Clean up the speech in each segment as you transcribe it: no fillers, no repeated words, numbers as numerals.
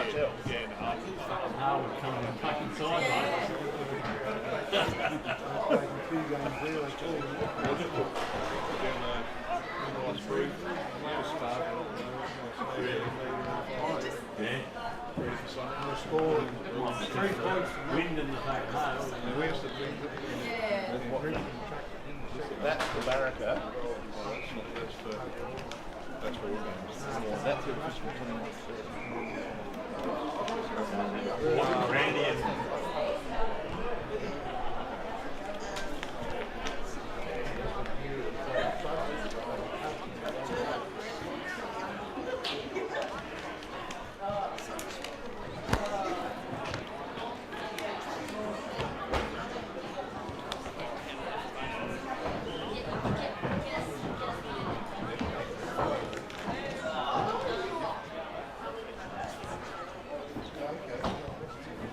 much else. Yeah, no. Now we're coming fucking sideways. We'll just put down a nice roof. Just sparkle. Yeah. Ready for something. Wind in the back hole. Where's the thing? That's the barraca. That's where we're going. That's the official Randy and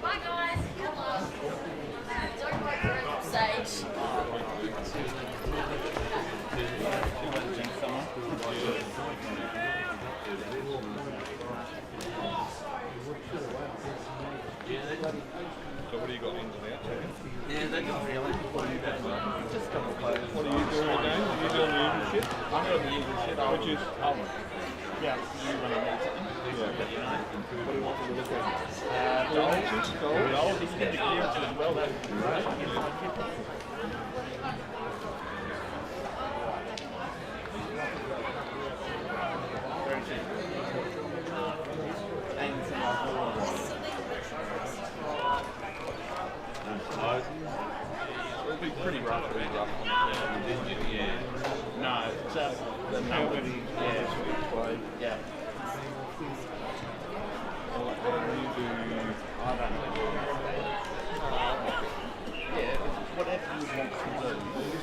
Bye guys. Hello. Don't break your own stage. So what do you got ins and outs? yeah, they got really. What are you doing again? Are you doing the usual shit? I'm doing the usual shit, which is, yeah, you want to need something. What do you want me to look at? Gold, you can get the clearance as well, that'd be great. Very cheap. And it'll be pretty rough, Yeah. No, it's the Melbourne, yeah. I don't know. Yeah, whatever you want to do,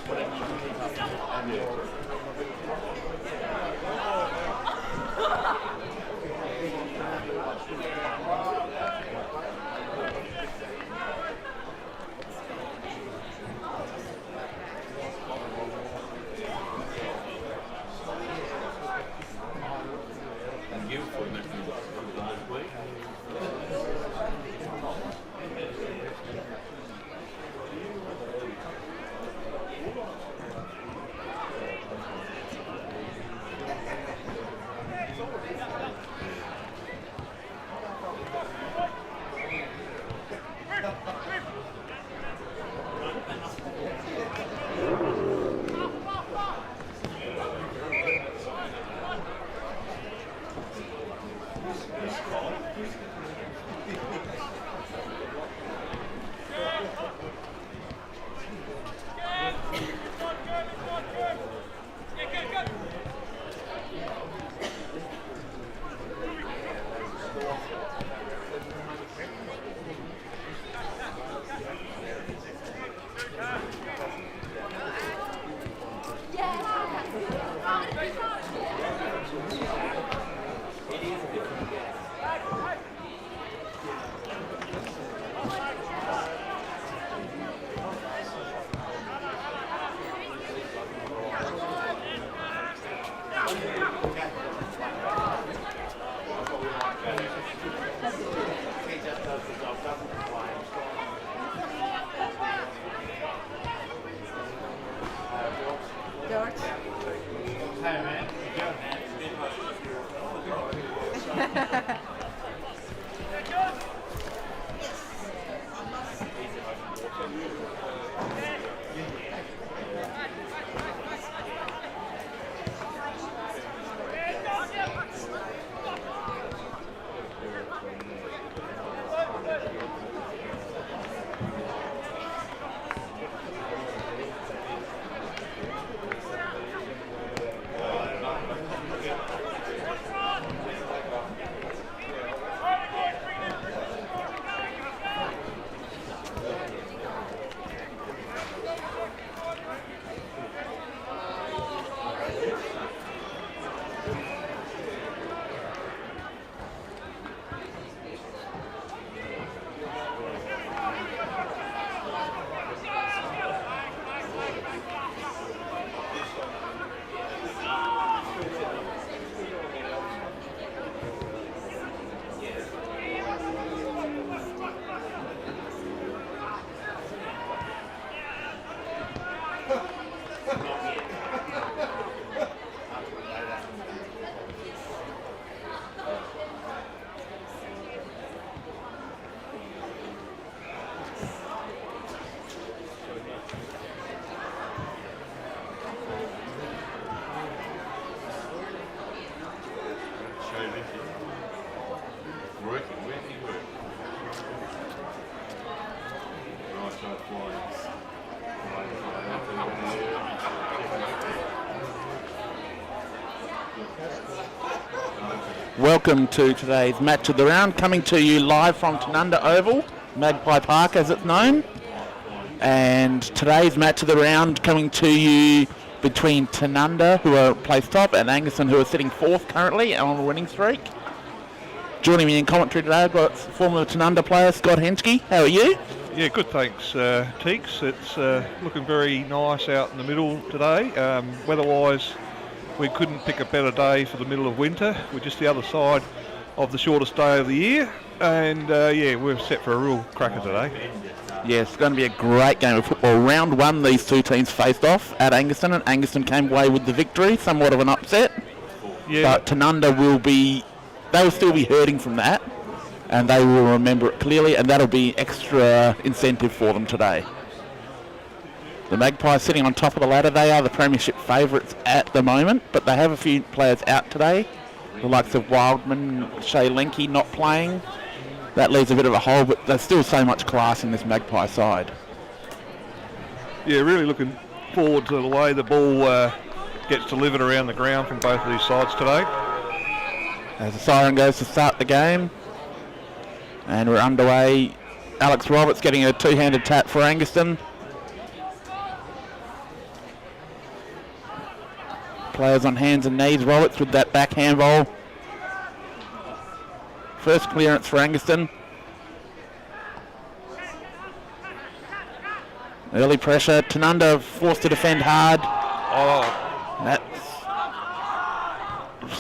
whatever you can keep up and And you for the last week. Welcome to today's match of the round, coming to you live from Tanunda Oval, Magpie Park as it's known. And today's match of the round coming to you between Tanunda, who are placed top, and Angaston, who are sitting fourth currently on a winning streak. Joining me in commentary today, I've got former Tanunda player Scott Henschke. How are you? Yeah, good, thanks, Teeks. It's looking very nice out in the middle today. Weather-wise, we couldn't pick a better day for the middle of winter. We're just the other side of the shortest day of the year. And, yeah, we're set for a real cracker today. Yeah, it's going to be a great game of football. Round one, these two teams faced off at Angaston, and Angaston came away with the victory, somewhat of an upset. Yeah. But Tanunda they will still be hurting from that, and they will remember it clearly, and that'll be extra incentive for them today. The Magpies sitting on top of the ladder. They are the premiership favourites at the moment, but they have a few players out today. The likes of Wildman, Shea Lenke not playing. That leaves a bit of a hole, but there's still so much class in this Magpie side. Yeah, really looking forward to the way the ball gets delivered around the ground from both of these sides today. As the siren goes to start the game, and we're underway. Alex Roberts getting a two-handed tap for Angaston. Players on hands and knees. Roberts with that back handball. First clearance for Angaston. Early pressure. Tanunda forced to defend hard. Oh, That's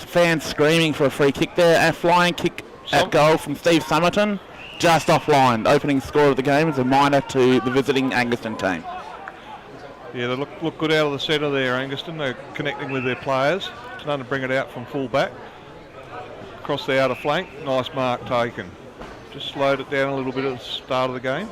fans screaming for a free kick there. A flying kick at goal from Steve Summerton. Just offline. The opening score of the game is a minor to the visiting Angaston team. yeah, they look good out of the centre there, Angaston. They're connecting with their players. Tanunda bring it out from full back. Across the outer flank, nice mark taken. Just slowed it down a little bit at the start of the game.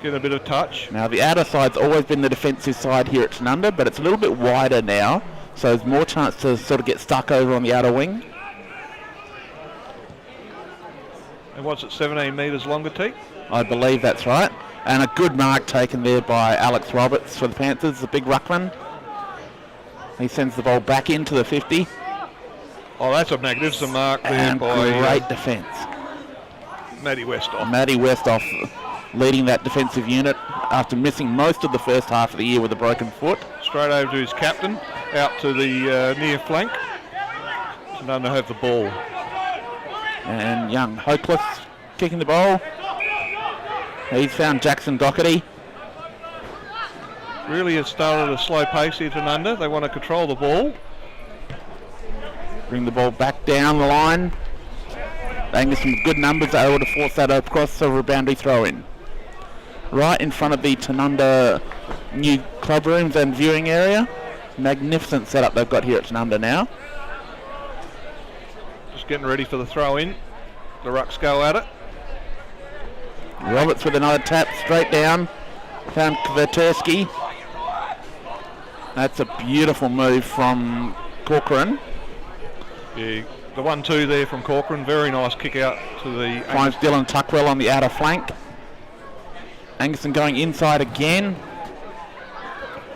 Get a bit of touch. Now the outer side's always been the defensive side here at Tanunda, but it's a little bit wider now, so there's more chance to sort of get stuck over on the outer wing. And what's it, 17 metres longer, T? I believe that's right. And a good mark taken there by Alex Roberts for the Panthers, the big ruckman. He sends the ball back into the 50. Oh, that's a magnificent mark there And by great defence. Matty Westhoff. Matty Westhoff leading that defensive unit after missing most of the first half of the year with a broken foot. Straight over to his captain, out to the near flank. Tanunda have the ball. And young Hopeless kicking the ball. He's found Jackson Doherty. Really has started a slow pace here, Tanunda. They want to control the ball. Bring the ball back down the line. Angaston good numbers are able to force that across over a boundary throw in. Right in front of the Tanunda new club rooms and viewing area. Magnificent setup they've got here at Tanunda now. Just getting ready for the throw in. The Rucks go at it. Roberts with another tap straight down. Found Kvertersky. That's a beautiful move from Corcoran. Yeah, the 1-2 there from Corcoran. Very nice kick out to the... Finds Dylan Tuckwell on the outer flank. Angaston going inside again.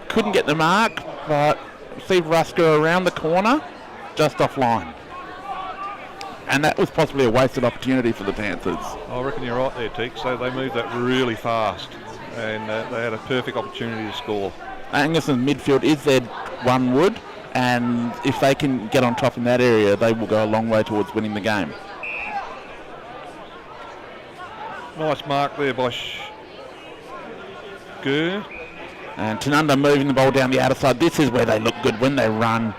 Couldn't get the mark, but Steve Rusker around the corner, just offline. And that was possibly a wasted opportunity for the Panthers. I reckon you're right there, Teek. So they moved that really fast, and they had a perfect opportunity to score. Angaston's midfield is their one wood, and if they can get on top in that area, they will go a long way towards winning the game. Nice mark there by Gurr. And Tanunda moving the ball down the outer side. This is where they look good when they run.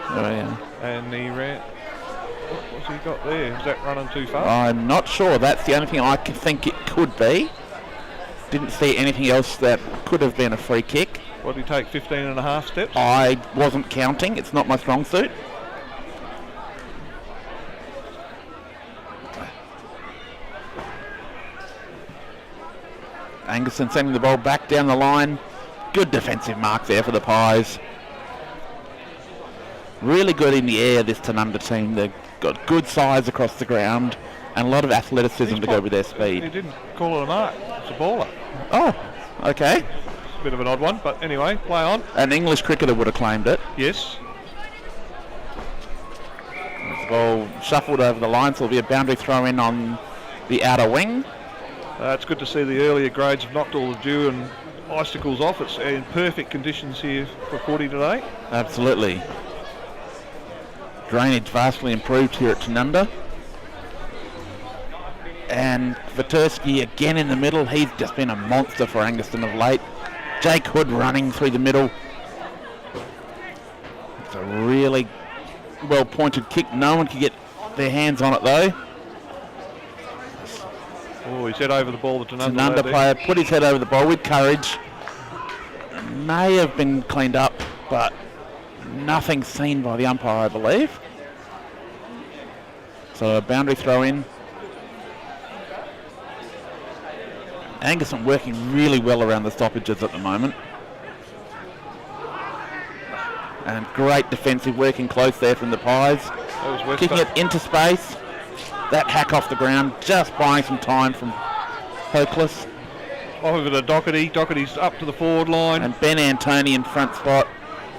Oh, yeah. And he ran... What's he got there? Is that running too far? I'm not sure. That's the only thing I can think it could be. Didn't see anything else that could have been a free kick. What did he take, 15 and a half steps? I wasn't counting. It's not my strong suit. Angaston sending the ball back down the line. Good defensive mark there for the Pies. Really good in the air, this Tanunda team. They've got good size across the ground and a lot of athleticism to go with their speed. He didn't call it a mark. It's a baller. Oh, okay. It's a bit of an odd one, but anyway, play on. An English cricketer would have claimed it. Yes. ball shuffled over the line, so there'll be a boundary throw in on the outer wing. It's good to see the earlier grades have knocked all the dew and icicles off. It's in perfect conditions here for footy today. Absolutely. Drainage vastly improved here at Tanunda. And Vitersky again in the middle. He's just been a monster for Angaston of late. Jake Hood running through the middle. It's a really well pointed kick. No one can get their hands on it though. Oh, he's head over the ball. The Tanunda player put his head over the ball with courage. May have been cleaned up, but nothing seen by the umpire, I believe. So a boundary throw in. Angaston working really well around the stoppages at the moment. And great defensive working close there from the Pies. Kicking it into space. That hack off the ground, just buying some time from Hopeless. Over to Doherty. Doherty's up to the forward line. And Ben Antoni in front spot.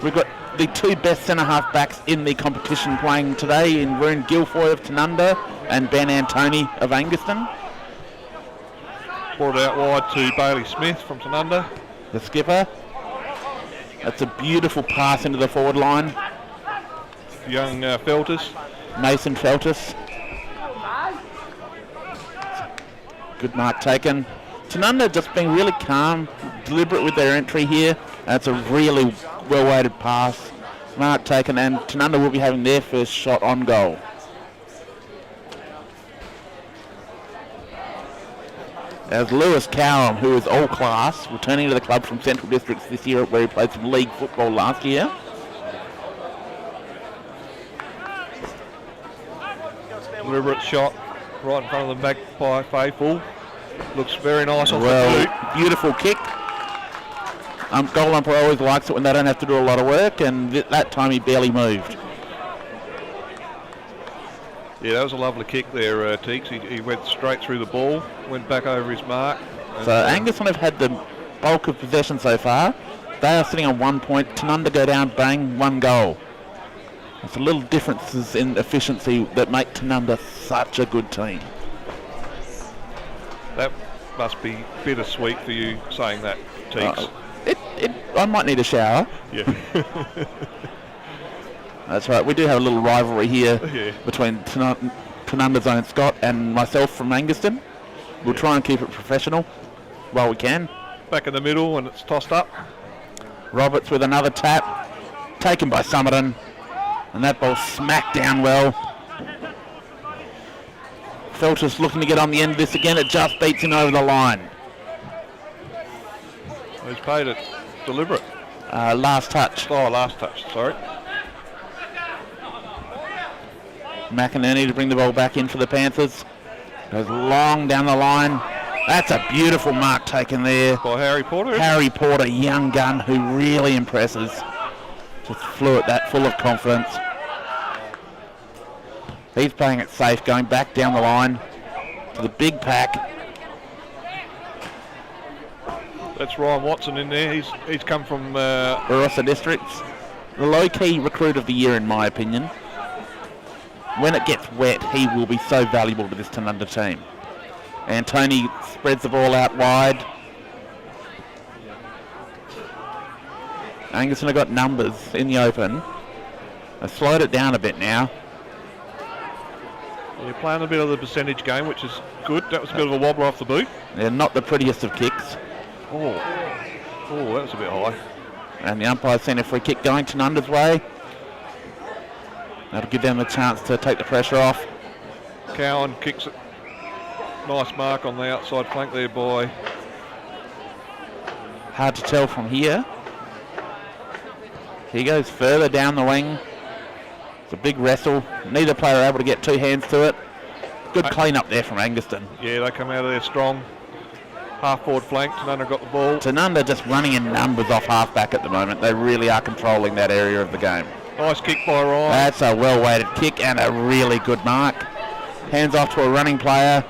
We've got the two best centre-half backs in the competition playing today in Rune Guilfoyle of Tanunda and Ben Antoni of Angaston. Brought it out wide to Bailey Smith from Tanunda. The skipper. That's a beautiful pass into the forward line. Young Feltus. Mason Feltus. Good mark taken. Tanunda just being really calm, deliberate with their entry here. That's a really well-weighted pass. Mark taken, and Tanunda will be having their first shot on goal. As Lewis Cowram, who is all class, returning to the club from Central Districts this year where he played some league football last year. Deliberate shot right in front of the Magpie faithful. Looks very nice off the boot. Beautiful kick. Goal umpire always likes it when they don't have to do a lot of work, and that time he barely moved. Yeah, that was a lovely kick there, Teeks. He went straight through the ball, went back over his mark. So Angaston have had the bulk of possession so far. They are sitting on 1 point. Tanunda go down, bang, 1 goal. It's a little differences in efficiency that make Tanunda such a good team. That must be bittersweet for you saying that, Teeks. I might need a shower. Yeah. That's right. We do have a little rivalry here between Tanunda's own Scott and myself from Angaston. We'll try and keep it professional while we can. Back in the middle and it's tossed up. Roberts with another tap. Taken by Summerton. And that ball smacked down well. Feltus looking to get on the end of this again. It just beats him over the line. He's paid it deliberate. Last touch. Oh, last touch, sorry. McInerney to bring the ball back in for the Panthers. Goes long down the line. That's a beautiful mark taken there. By Harry Porter. Harry Porter, young gun who really impresses. Just flew at that, full of confidence. He's playing it safe, going back down the line to the big pack. That's Ryan Watson in there. He's come from Barossa Districts. The low-key recruit of the year, in my opinion. When it gets wet, he will be so valuable to this Tanunda team. Antoni spreads the ball out wide. Angaston have got numbers in the open. They've slowed it down a bit now. You're playing a bit of the percentage game, which is good. That was a bit of a wobbler off the boot. They're not the prettiest of kicks. Oh, that was a bit high. And the umpire's seen a free kick going Tanunda's way. That'll give them a chance to take the pressure off. Cowan kicks it. Nice mark on the outside flank there by... Hard to tell from here. He goes further down the wing. It's a big wrestle. Neither player able to get 2 hands to it. Good clean up there from Angaston. Yeah, they come out of there strong. Half forward flank. Tanunda got the ball. Tanunda just running in numbers off half back at the moment. They really are controlling that area of the game. Nice kick by Ryan. That's a well-weighted kick and a really good mark. Hands off to a running player.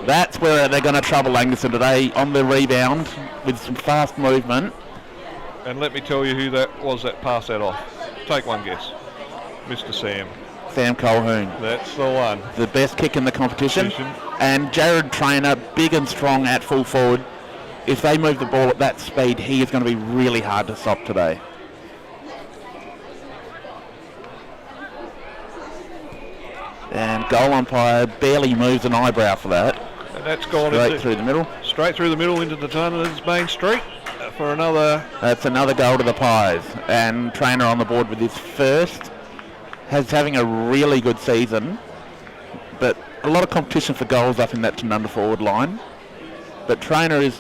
That's where they're going to trouble Angaston today, on the rebound with some fast movement. And let me tell you who that was that passed that off. Take one guess. Mr. Sam. Sam Colquhoun. That's the one. The best kick in the competition. And Jared Trainer, big and strong at full forward. If they move the ball at that speed, he is going to be really hard to stop today. And goal umpire barely moves an eyebrow for that. And that's gone straight through the middle. Straight through the middle into the Tanunda's main street for another. That's another goal to the Pies. And Trainer on the board with his first. Having a really good season. But a lot of competition for goals up in that Tanunda forward line. But Trainer is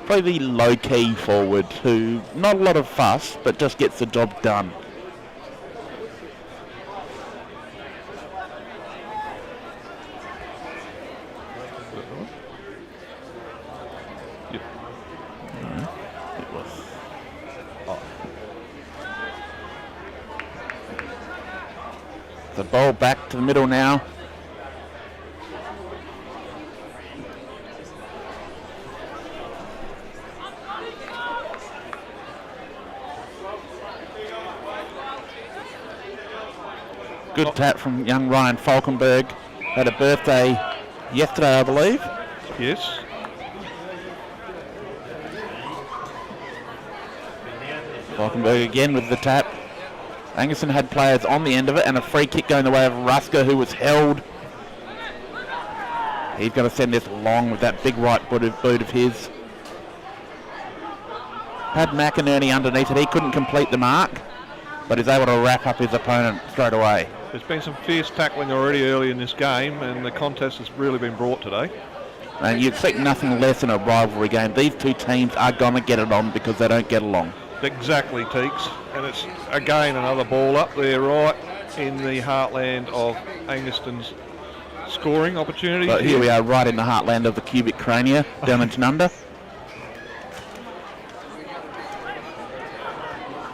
probably the low-key forward who, not a lot of fuss, but just gets the job done. The ball back to the middle now. Good tap from young Ryan Falkenberg. Had a birthday yesterday, I believe. Yes. Falkenberg again with the tap. Angaston had players on the end of it, and a free kick going the way of Rusker, who was held. He's going to send this long with that big right boot of his. Had McInerney underneath it. He couldn't complete the mark, but is able to wrap up his opponent straight away. There's been some fierce tackling already early in this game, and the contest has really been brought today. And you expect nothing less in a rivalry game. These two teams are going to get it on because they don't get along. Exactly, Teeks. And it's, again, another ball up there right in the heartland of Angaston's scoring opportunity. But here we are right in the heartland of the cubic crania down in Tanunda.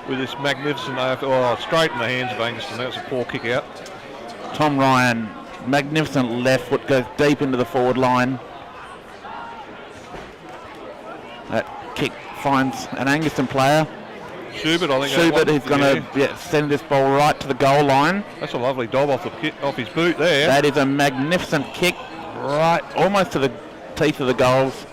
With this magnificent AFL, straight in the hands of Angaston. That was a poor kick out. Tom Ryan, magnificent left foot, goes deep into the forward line. That kick finds an Angaston player. Schubert, I think. Schubert is going to send this ball right to the goal line. That's a lovely dob off his boot there. That is a magnificent kick, right almost to the teeth of the goals.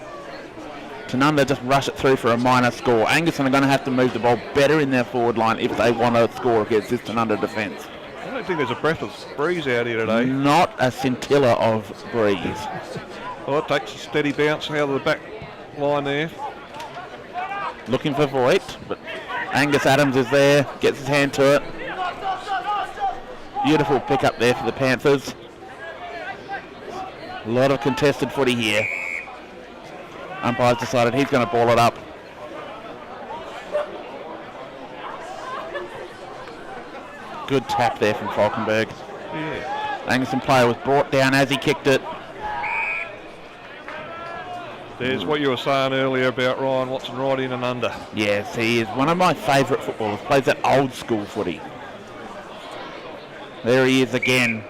Tanunda just rush it through for a minor score. Angaston are going to have to move the ball better in their forward line if they want to score against this Tanunda defence. I don't think there's a breath of breeze out here today. Not a scintilla of breeze. Well, it takes a steady bounce out of the back line there. Looking for Voigt, but Angus Adams is there, gets his hand to it. Beautiful pick up there for the Panthers. A lot of contested footy here. Umpire's decided he's going to ball it up. Good tap there from Falkenberg. Yeah. Angaston player was brought down as he kicked it. There's what you were saying earlier about Ryan Watson right in and under. Yes, he is one of my favourite footballers. Plays that old school footy. There he is again.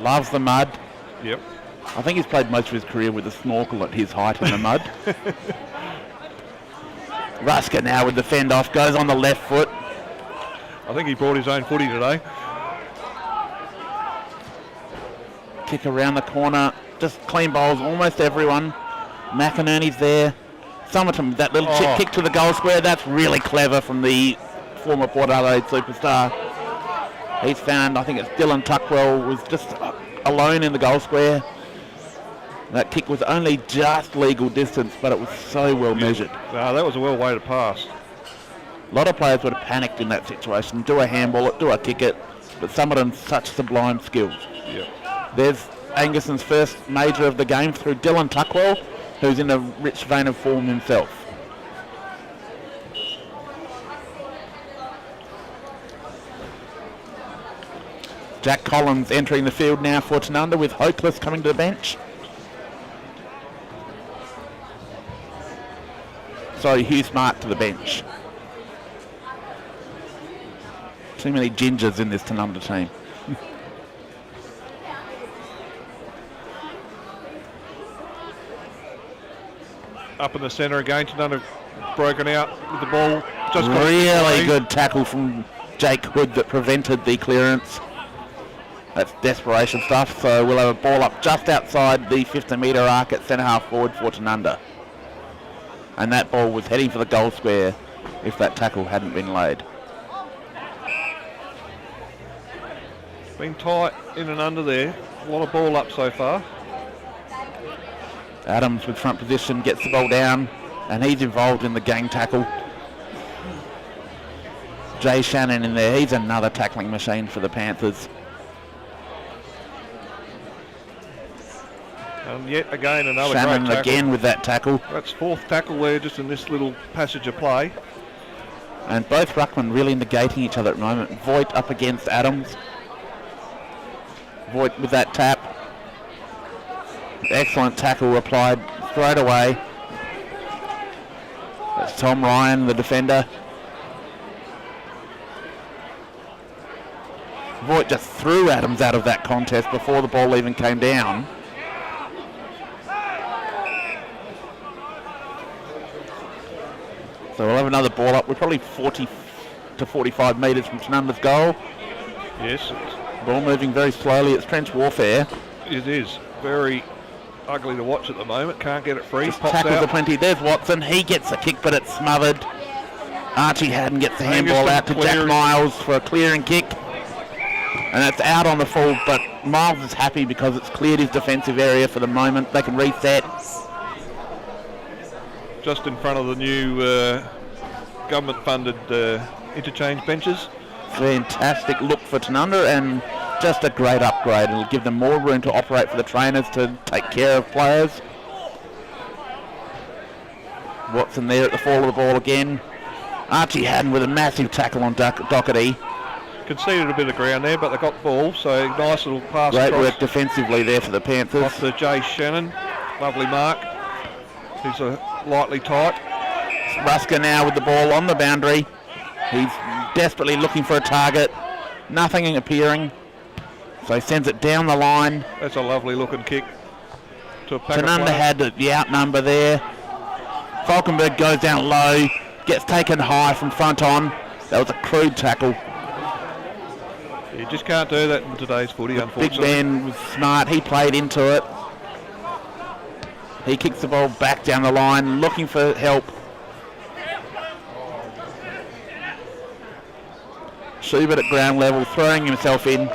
Loves the mud. Yep. I think he's played most of his career with a snorkel at his height in the mud. Rusker now with the fend off, goes on the left foot. I think he brought his own footy today. Kick around the corner, just clean bowls almost everyone. McInerney's there. Somerton, that little chip kick to the goal square, that's really clever from the former Port Adelaide superstar. He's found, I think it's Dylan Tuckwell, was just alone in the goal square. That kick was only just legal distance, but it was so well measured. That was a well-weighted pass. A lot of players would have panicked in that situation. Do a handball it, do a kick it, but some of them such sublime skills. Yep. There's Anguston's first major of the game through Dylan Tuckwell, who's in a rich vein of form himself. Jack Collins entering the field now for Tanunda with Hopeless coming to the bench. Sorry, Hugh Smart to the bench. Too many gingers in this Tanunda team. Up in the centre again, Tanunda broken out with the ball. Just really good tackle from Jake Hood that prevented the clearance. That's desperation stuff. So we'll have a ball up just outside the 50-metre arc at centre half forward for Tanunda. And that ball was heading for the goal square if that tackle hadn't been laid. Been tight in and under there. A lot of ball up so far. Adams with front position gets the ball down and he's involved in the gang tackle. Jay Shannon in there, he's another tackling machine for the Panthers. And yet again another Shannon great tackle. again with that tackle. That's fourth tackle there just in this little passage of play. And both ruckmen really negating each other at the moment. Voigt up against Adams. Voigt with that tap. Excellent tackle applied straight away. That's Tom Ryan, the defender. Voigt just threw Adams out of that contest before the ball even came down. So we'll have another ball up. We're probably 40 to 45 metres from Tanunda's goal. Yes. Ball moving very slowly. It's trench warfare. It is very ugly to watch at the moment. Can't get it free. Just Pops tackles out. are plenty. There's Watson. He gets the kick, but it's smothered. Archie Haddon gets the handball out to Jack Miles for a clearing kick. And it's out on the full, but Miles is happy because it's cleared his defensive area for the moment. They can reset. Just in front of the new government-funded interchange benches. Fantastic look for Tanunda and just a great upgrade. It'll give them more room to operate for the trainers to take care of players. Watson there at the fall of the ball again. Archie Haddon with a massive tackle on Doherty. Conceded a bit of ground there, but they got the ball, so nice little pass Great across work defensively there for the Panthers. off to Jay Shannon. Lovely mark. He's lightly tight. Rusker now with the ball on the boundary. He's desperately looking for a target. Nothing appearing. So he sends it down the line. That's a lovely looking kick to a pack of Tanunda players. had the outnumber there. Falkenberg goes down low. Gets taken high from front on. That was a crude tackle. You just can't do that in today's footy, Big unfortunately. Ben was smart. He played into it. He kicks the ball back down the line, looking for help. Schubert at ground level, throwing himself in.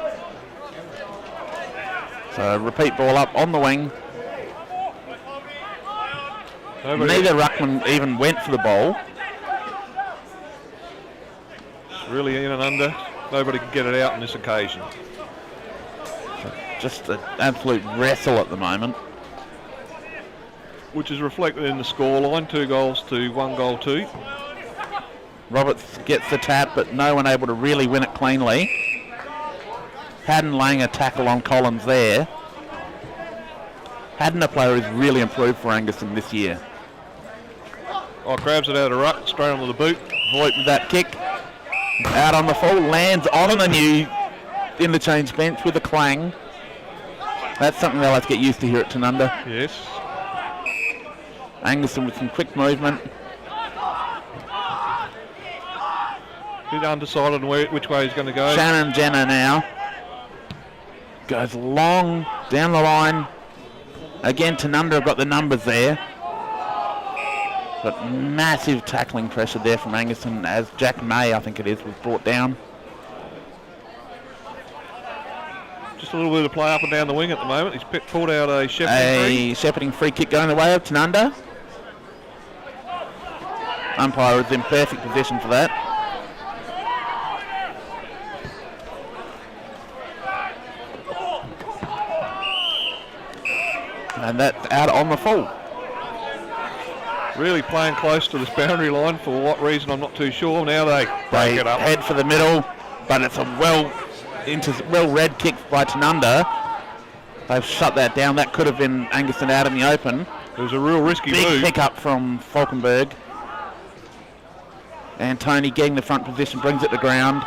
So repeat ball up on the wing. Neither ruckman even went for the ball. It's really in and under. Nobody can get it out on this occasion. Just an absolute wrestle at the moment. Which is reflected in the scoreline, 2 goals to 1 goal 2. Roberts gets the tap, but no one able to really win it cleanly. Haddon laying a tackle on Collins there. Haddon, a player who's really improved for Angaston this year. Oh, grabs it out of ruck, straight onto the boot. Voigt with that kick. Out on the full, lands on the new interchange bench with a clang. That's something they'll have to get used to here at Tanunda. Yes. Angaston with some quick movement. Bit undecided on which way he's going to go. Shannon Jenner now. Goes long down the line. Again, Tanunda have got the numbers there. But massive tackling pressure there from Angaston as Jack May, I think it is, was brought down. Just a little bit of play up and down the wing at the moment. He's pulled out a shepherding free. Shepherding free kick going the way of Tanunda. Umpire is in perfect position for that. And that's out on the full. Really playing close to this boundary line for what reason I'm not too sure. Now they break it up. Head for the middle, but it's a well read kick by Tanunda. They've shut that down. That could have been Angaston out in the open. It was a real risky Big move. pick up from Falkenberg. And Tony getting the front position, brings it to ground.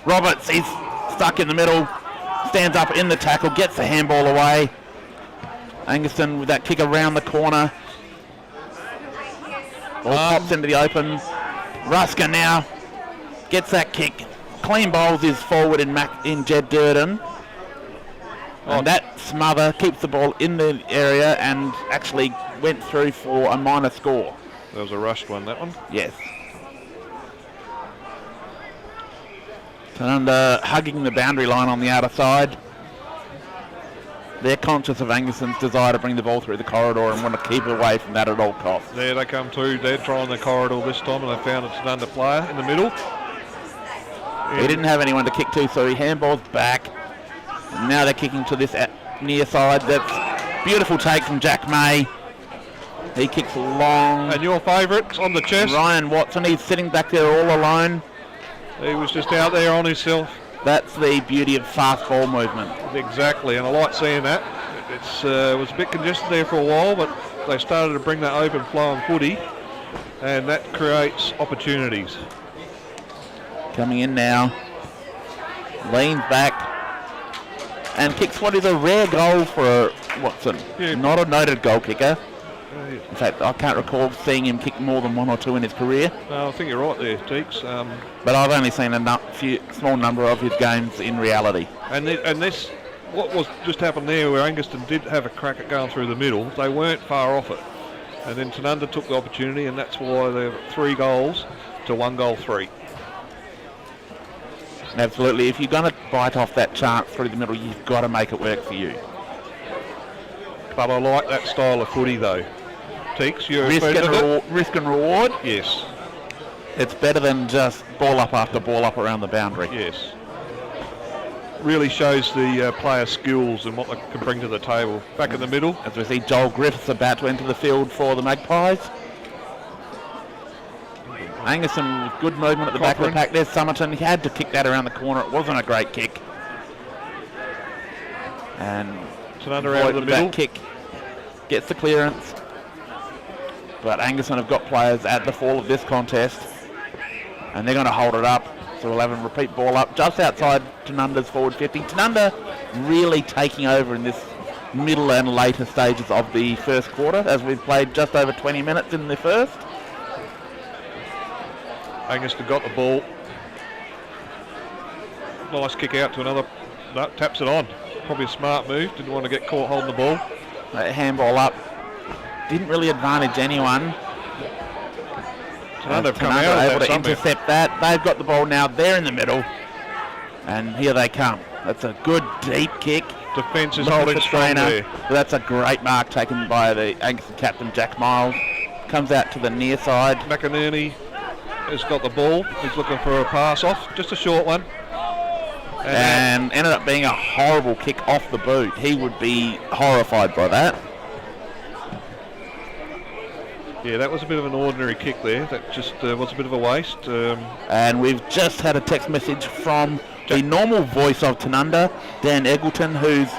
Roberts, he's stuck in the middle, stands up in the tackle, gets the handball away. Angaston with that kick around the corner. Ball pops into the open. Rusker now gets that kick. clean bowls his forward in Jed Durden. And that smother keeps the ball in the area and actually went through for a minor score. That was a rushed one, that one. Yes. Tanunda hugging the boundary line on the outer side. They're conscious of Angaston's desire to bring the ball through the corridor and want to keep it away from that at all costs. There they come through. They're trying the corridor this time, and they found it's an under player in the middle. He didn't have anyone to kick to, so he handballs back. Now they're kicking to this near side. That's beautiful take from Jack May. He kicks long. And your favourite on the chest? Ryan Watson. He's sitting back there all alone. He was just out there on himself. That's the beauty of fast ball movement. Exactly, and I like seeing that. It was a bit congested there for a while, but they started to bring that open flowing footy, and that creates opportunities. Coming in now. Leans back. And kicks what is a rare goal for Watson. Yeah. Not a noted goal kicker. In fact, I can't recall seeing him kick more than 1 or 2 in his career. No, I think you're right there, Teeks. But I've only seen a small number of his games in reality. And this, what was just happened there, where Angaston did have a crack at going through the middle, they weren't far off it. And then Tanunda took the opportunity, and that's why they're 3 goals to 1 goal 3. Absolutely. If you're going to bite off that chance through the middle, you've got to make it work for you. But I like that style of footy, though. Teeks, you're risk and reward? Yes. It's better than just ball up after ball up around the boundary. Yes. Really shows the player's skills and what they can bring to the table. Back in the middle. As we see Joel Griffiths about to enter the field for the Magpies. Angaston with good movement at the back of the pack. There's Summerton. He had to kick that around the corner. It wasn't a great kick. And Tanunda out of the middle. That kick gets the clearance. But Angaston have got players at the fall of this contest. And they're going to hold it up. So we'll have a repeat ball up just outside Tanunda's forward 50. Tanunda really taking over in this middle and later stages of the first quarter, as we've played just over 20 minutes in the first. Angaston got the ball. Nice kick out to another. No, taps it on. Probably a smart move. Didn't want to get caught holding the ball. Handball up. Didn't really advantage anyone. Tanunda come out able to intercept that. They've got the ball now. They're in the middle. And here they come. That's a good deep kick. Defence is holding strong there. That's a great mark taken by the Angaston captain, Jack Miles. Comes out to the near side. McInerney has got the ball. He's looking for a pass off. Just a short one. And ended up being a horrible kick off the boot. He would be horrified by that. Yeah, that was a bit of an ordinary kick there. That just was a bit of a waste. And we've just had a text message from the normal voice of Tanunda, Dan Eggleton, who's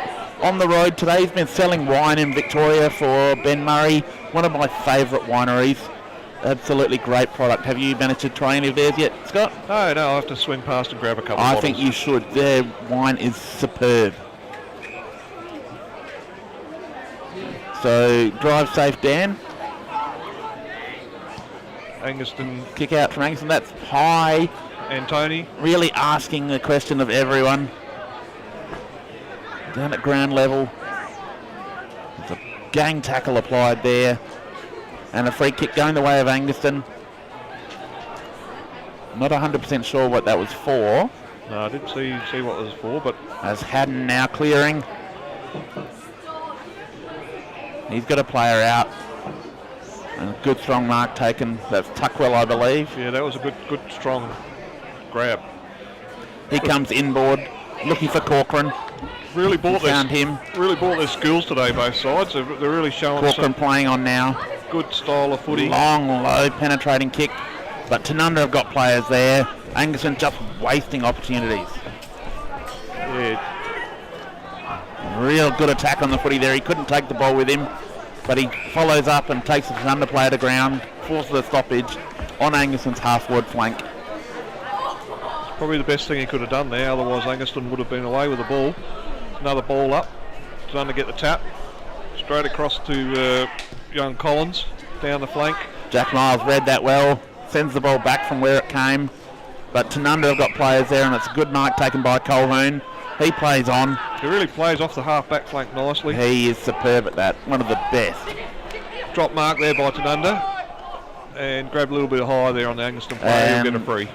on the road today. He's been selling wine in Victoria for Ben Murray, one of my favourite wineries. Absolutely great product. Have you managed to try any of theirs yet, Scott? No, I'll have to swing past and grab a couple of bottles. I think you should. Their wine is superb. So, drive safe, Dan. Angaston. Kick out from Angaston. That's high. And Tony. Really asking the question of everyone. Down at ground level. There's a gang tackle applied there. And a free kick going the way of Angaston. Not 100% sure what that was for. No, I didn't see what it was for, but... As Haddon now clearing. He's got a player out. And a good strong mark taken. That's Tuckwell, I believe. Yeah, that was a good strong grab. He comes inboard, looking for Corcoran. Really bought their skills today, both sides. They're really showing Corcoran playing on now. Good style of footy. Long, low, penetrating kick. But Tanunda have got players there. Angaston just wasting opportunities. Yeah. Real good attack on the footy there. He couldn't take the ball with him. But he follows up and takes the Tanunda player to ground. Forces a stoppage on Angaston's half-ward flank. Probably the best thing he could have done there. Otherwise, Angaston would have been away with the ball. Another ball up. Tanunda get the tap. Straight across to young Collins down the flank. Jack Miles read that well. Sends the ball back from where it came. But Tanunda have got players there, and it's a good mark taken by Colhoun. He plays on. He really plays off the half-back flank nicely. He is superb at that. One of the best. Drop mark there by Tanunda. And grab a little bit high there on the Angaston player. He'll get a free.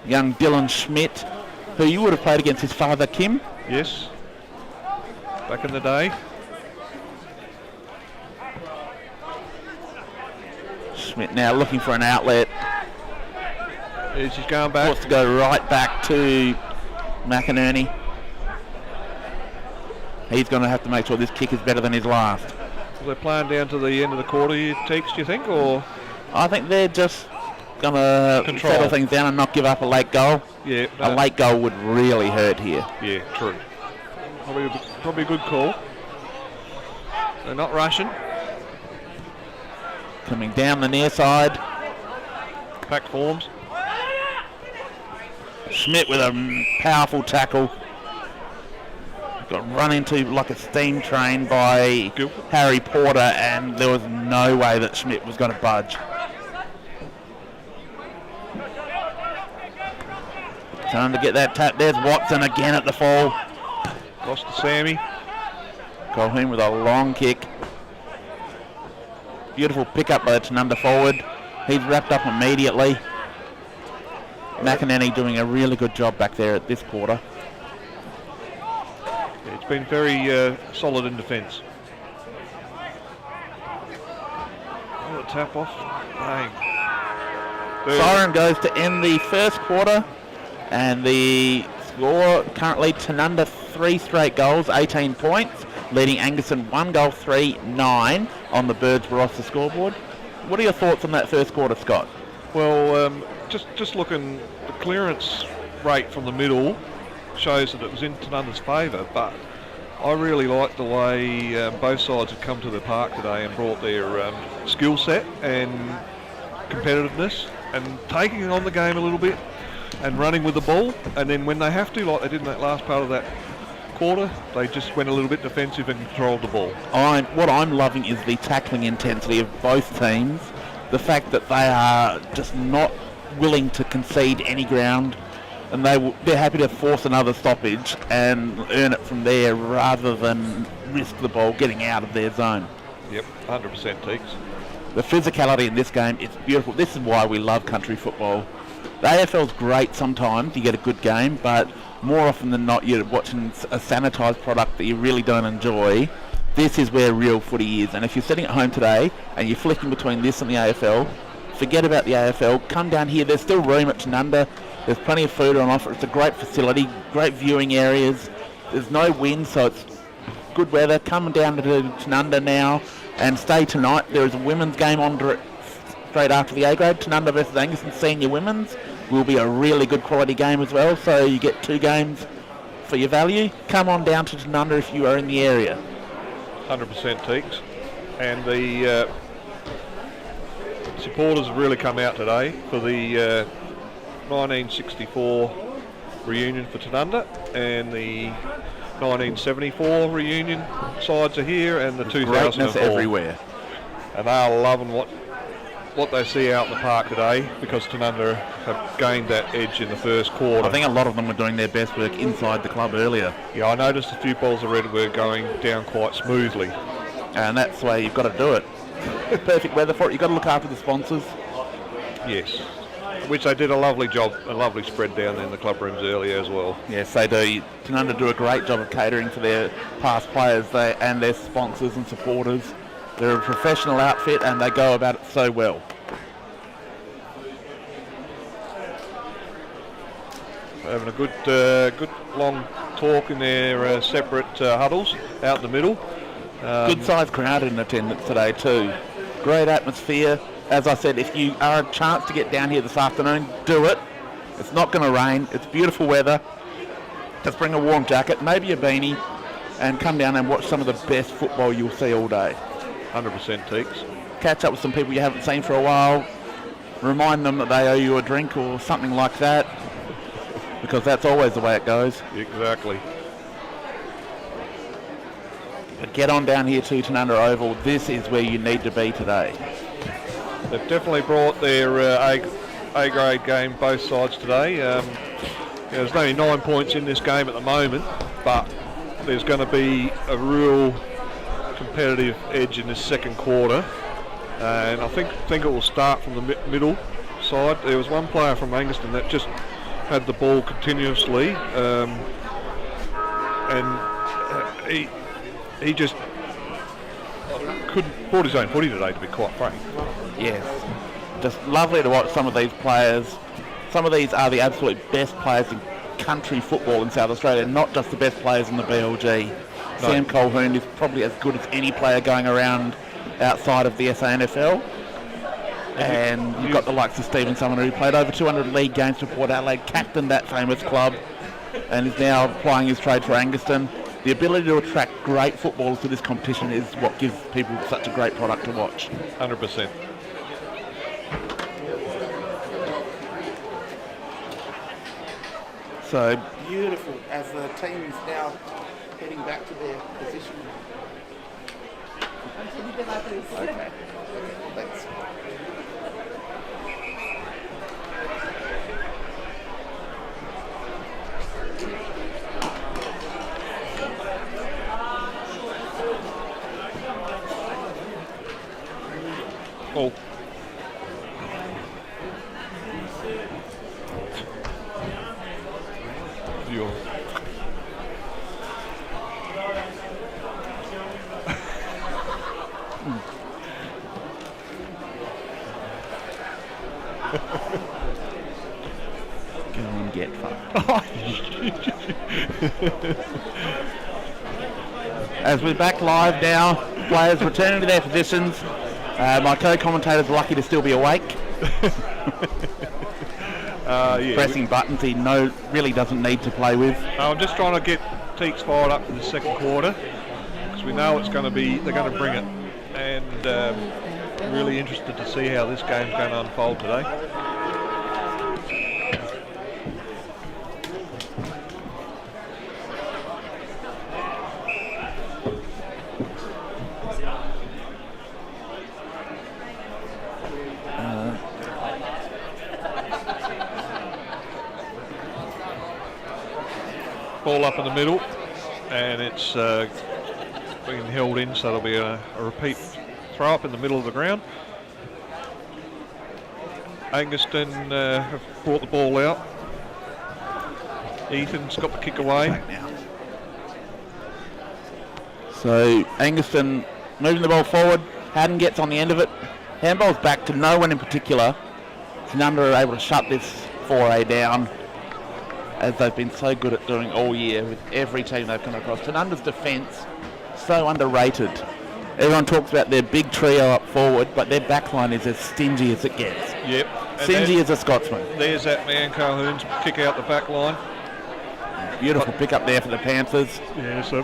Young Dylan Schmidt, who you would have played against his father, Kim. Yes. Back in the day. Schmidt now looking for an outlet. He's going back. Wants to go right back to McInerney. He's going to have to make sure this kick is better than his last. They're playing down to the end of the quarter here, Teeks, do you think? Or I think they're just going to settle things down and not give up a late goal. Yeah, a late goal would really hurt here. Yeah, true. Probably a good call. They're not rushing. Coming down the near side. Pack forms. Schmidt with a powerful tackle. Got run into like a steam train by Harry Porter, and there was no way that Schmidt was going to budge. Time to get that tap. There's Watson again at the fall. Lost to Sammy. Colhoun with a long kick. Beautiful pickup by the Tanunda forward. He's wrapped up immediately. McInerney doing a really good job back there at this quarter. It's been very solid in defence. Oh, a tap off. Bang. Siren goes to end the first quarter, and the score currently Tanunda 3 straight goals, 18 points, leading Angaston 1 goal, 3-9 on the Birds roster scoreboard. What are your thoughts on that first quarter, Scott? Well, just looking, the clearance rate from the middle shows that it was in Tanunda's favour, but I really like the way both sides have come to the park today and brought their skill set and competitiveness and taking on the game a little bit and running with the ball, and then when they have to, like they did in that last part of that quarter, they just went a little bit defensive and controlled the ball. What I'm loving is the tackling intensity of both teams, the fact that they are just not willing to concede any ground, and they're happy to force another stoppage and earn it from there rather than risk the ball getting out of their zone. Yep, 100% Teeks. The physicality in this game is beautiful. This is why we love country football. The AFL's great sometimes, you get a good game, but more often than not you're watching a sanitised product that you really don't enjoy. This is where real footy is, and if you're sitting at home today and you're flicking between this and the AFL, forget about the AFL, come down here. There's still room at Tanunda. There's plenty of food on offer. It's a great facility, great viewing areas. There's no wind, so it's good weather. Come down to Tanunda now and stay tonight. There is a women's game on straight after the A grade. Tanunda versus Angaston Senior Women's will be a really good quality game as well, so you get 2 games for your value. Come on down to Tanunda if you are in the area. 100% Teeks. And the supporters have really come out today for the 1964 reunion for Tanunda, and the 1974 reunion sides are here, and the 2004. Greatness everywhere. And they are loving what they see out in the park today, because Tanunda have gained that edge in the first quarter. I think a lot of them were doing their best work inside the club earlier. Yeah, I noticed a few balls of red were going down quite smoothly. And that's the way you've got to do it. Perfect weather for it. You've got to look after the sponsors. Yes, which they did a lovely job, a lovely spread down there in the club rooms earlier as well. Yes, they do. Tanunda do a great job of catering for their past players and their sponsors and supporters. They're a professional outfit and they go about it so well. Having a good long talk in their separate huddles out in the middle. Good sized crowd in attendance today too. Great atmosphere. As I said, if you are a chance to get down here this afternoon, do it. It's not going to rain. It's beautiful weather. Just bring a warm jacket, maybe a beanie, and come down and watch some of the best football you'll see all day. 100% Teeks. Catch up with some people you haven't seen for a while. Remind them that they owe you a drink or something like that, because that's always the way it goes. Exactly. But get on down here to Tanunda Oval. This is where you need to be today. They've definitely brought their A-grade game both sides today. There's only 9 points in this game at the moment, but there's going to be a real competitive edge in this second quarter, and I think it will start from the middle side. There was one player from Angaston that just had the ball continuously, and he just couldn't brought his own footy today, to be quite frank. Yes, just lovely to watch some of these players. Some of these are the absolute best players in country football in South Australia, not just the best players in the BLG. No. Sam Colquhoun is probably as good as any player going around outside of the SANFL. And you've got the likes of Stephen Sumner, who played over 200 league games for Port Adelaide, captained that famous club, and is now applying his trade for Angaston. The ability to attract great footballers to this competition is what gives people such a great product to watch. 100%. So beautiful as the team's now heading back to their position. Okay. Thanks. Oh. Yo. Go and get fucked. As we're back live now, players returning to their positions. My co-commentator's lucky to still be awake. Yeah, pressing buttons he really doesn't need to play with. I'm just trying to get Teaks fired up for the second quarter, because we know it's going to be, they're going to bring it, and really interested to see how this game's going to unfold today. Ball up in the middle, and it's being held in, so there'll be a repeat throw up in the middle of the ground. Angaston have brought the ball out. Ethan's got the kick away. So Angaston moving the ball forward. Haddon gets on the end of it. Handball's back to no one in particular. Tanunda are able to shut this foray down, as they've been so good at doing all year with every team they've come across. Tanunda's defence, so underrated. Everyone talks about their big trio up forward, but their backline is as stingy as it gets. Yep. Stingy as a Scotsman. There's that man, Colquhoun's kick out the back line. Beautiful pick up there for the Panthers. Yeah, so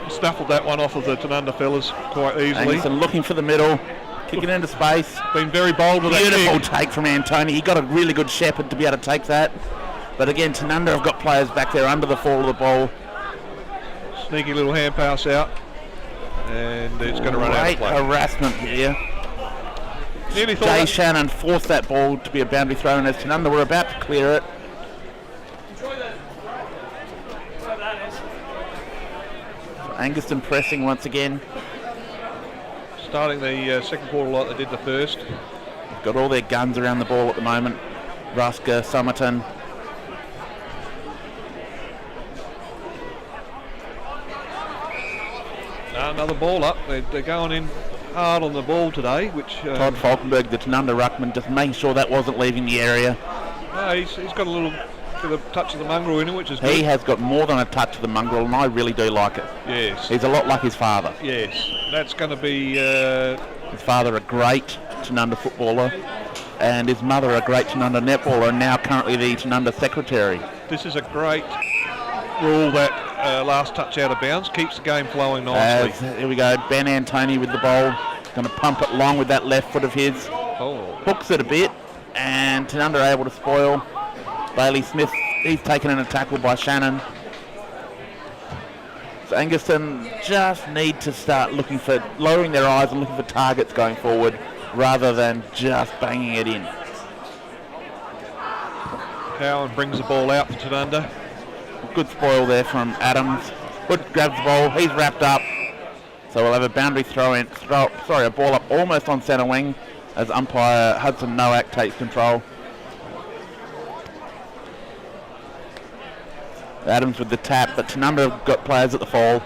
snaffled that one off of the Tanunda fellas quite easily. Angaston looking for the middle, kicking into space. Been very bold with that kick. Beautiful take from Antoni. He got a really good shepherd to be able to take that. But again, Tanunda have got players back there under the fall of the ball. Sneaky little hand pass out, and it's going to run out of play. Great harassment here. Nearly thought Jay Shannon forced that ball to be a boundary throw, and as Tanunda were about to clear it. Angaston pressing once again. Starting the second quarter like they did the first. Got all their guns around the ball at the moment. Rusker, Somerton. Another ball up. They're going in hard on the ball today, which... Todd Falkenberg, the Tanunda ruckman, just making sure that wasn't leaving the area. No, he's got a little bit of touch of the mongrel in him, which is good. He has got more than a touch of the mongrel, and I really do like it. Yes. He's a lot like his father. Yes. That's going to be... his father a great Tanunda footballer, and his mother a great Tanunda netballer, and now currently the Tanunda secretary. This is a great rule that last touch out of bounds keeps the game flowing nicely. Here we go, Ben Antoni with the ball, going to pump it long with that left foot of his. Oh. Hooks it a bit, and Tanunda are able to spoil. Bailey Smith, he's taken in a tackle by Shannon. So Angaston just need to start lowering their eyes and looking for targets going forward, rather than just banging it in. Cowan brings the ball out for Tanunda. Good spoil there from Adams. Hood grabs the ball. He's wrapped up. So we'll have a boundary a ball up almost on centre wing as umpire Hudson Nowak takes control. Adams with the tap, but Tanunda have got players at the fall.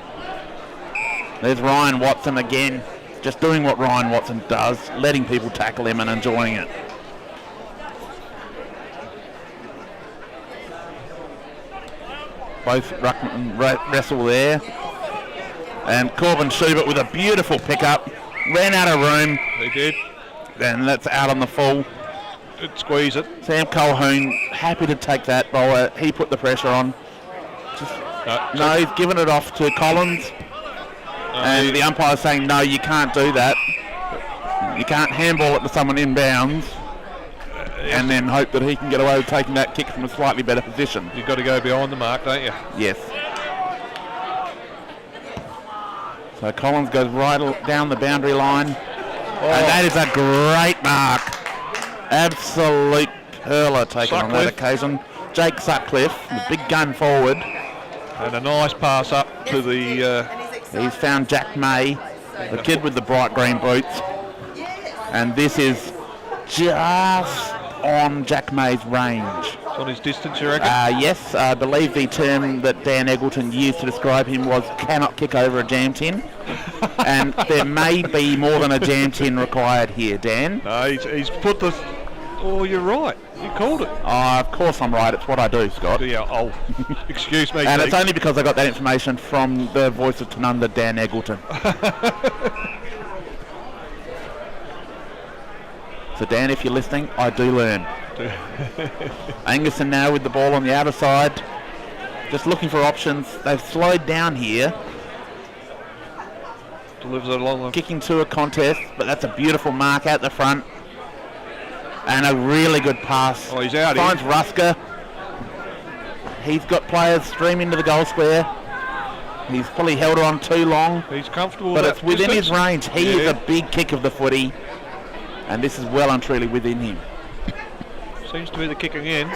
There's Ryan Watson again, just doing what Ryan Watson does, letting people tackle him and enjoying it. Both ruckmen wrestle there. And Corbin Schubert with a beautiful pickup. Ran out of room. He did. And that's out on the full. Did squeeze it. Sam Colquhoun happy to take that bowler. He put the pressure on. No, he's given it off to Collins. And the umpire's saying, no, you can't do that. You can't handball it to someone inbounds and then hope that he can get away with taking that kick from a slightly better position. You've got to go behind the mark, don't you? Yes. So Collins goes right down the boundary line. And that is a great mark. Absolute hurler taken on that occasion. Jake Sutcliffe, the big gun forward. And a nice pass up to the... He's found Jack May, the kid with the bright green boots. And this is just on Jack May's range. On his distance, you reckon? Yes, I believe the term that Dan Eggleton used to describe him was cannot kick over a jam tin. And there may be more than a jam tin required here, Dan. No, he's put the... Oh, you're right. You called it. Of course I'm right. It's what I do, Scott. Yeah, oh, excuse me. And it's only because I got that information from the voice of Tanunda, Dan Eggleton. So, Dan, if you're listening, I do learn. Angaston now with the ball on the outer side. Just looking for options. They've slowed down here. Delivers it along the... Kicking to a contest, but that's a beautiful mark out the front. And a really good pass. Oh, he's out. Finds Rusker. He's got players streaming to the goal square. He's probably held on too long. He's comfortable but with it's within distance. his range. He is a big kick of the footy. And this is well and truly within him. Seems to be the kick again.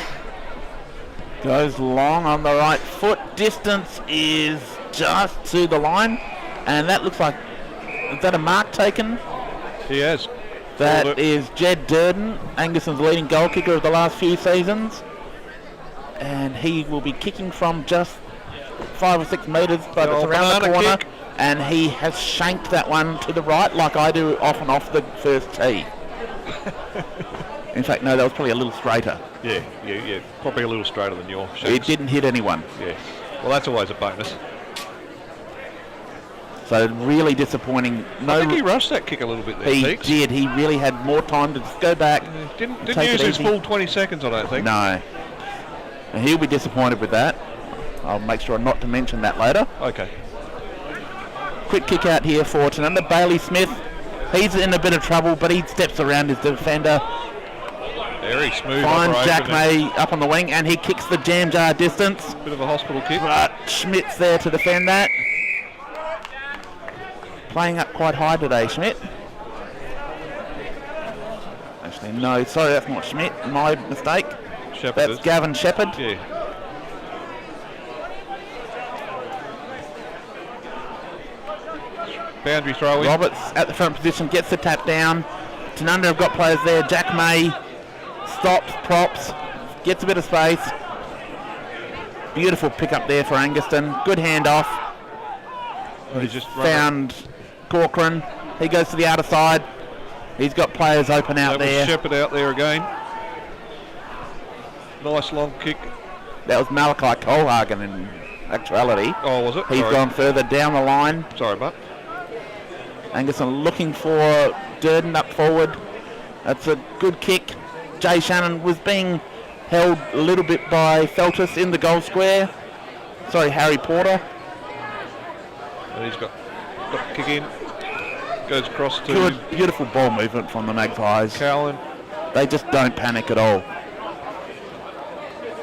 Goes long on the right foot. Distance is just to the line. And that looks like... Is that a mark taken? He has. That is Jed Durden, Angaston's leading goal kicker of the last few seasons. And he will be kicking from just 5 or 6 metres, but it's around the corner. Kick. And he has shanked that one to the right like I do off and off the first tee. In fact, no, that was probably a little straighter. Yeah. Probably a little straighter than your shanks. It didn't hit anyone. Yeah. Well, that's always a bonus. So really disappointing. I think he rushed that kick a little bit there. He did. He really had more time to just go back. Didn't use his full 20 seconds, I don't think. No. And he'll be disappointed with that. I'll make sure not to mention that later. Okay. Quick kick out here for Tanunda. Bailey Smith. He's in a bit of trouble, but he steps around his defender. Very smooth. Finds Jack May up on the wing, and he kicks the jam jar distance. Bit of a hospital kick. But Schmidt's there to defend that. Playing up quite high today, Schmidt. Actually, no, sorry, that's not Schmidt. My mistake. Shepherd. That's Gavin Shepherd. Yeah. Boundary throw in. Roberts at the front position, gets the tap down. Tanunda have got players there. Jack May stops, props, gets a bit of space. Beautiful pick up there for Angaston. Good handoff. He just found Corcoran. He goes to the outer side. He's got players open out there. Shepherd out there again. Nice long kick. That was Malachi Colhagen in actuality. Oh, was it? He's gone further down the line. Sorry, but Angaston looking for Durden up forward. That's a good kick. Jay Shannon was being held a little bit by Feltus in the goal square. Sorry, Harry Porter. And he's got the kick in. Goes across to... Good, beautiful ball movement from the Magpies. Cowan. They just don't panic at all.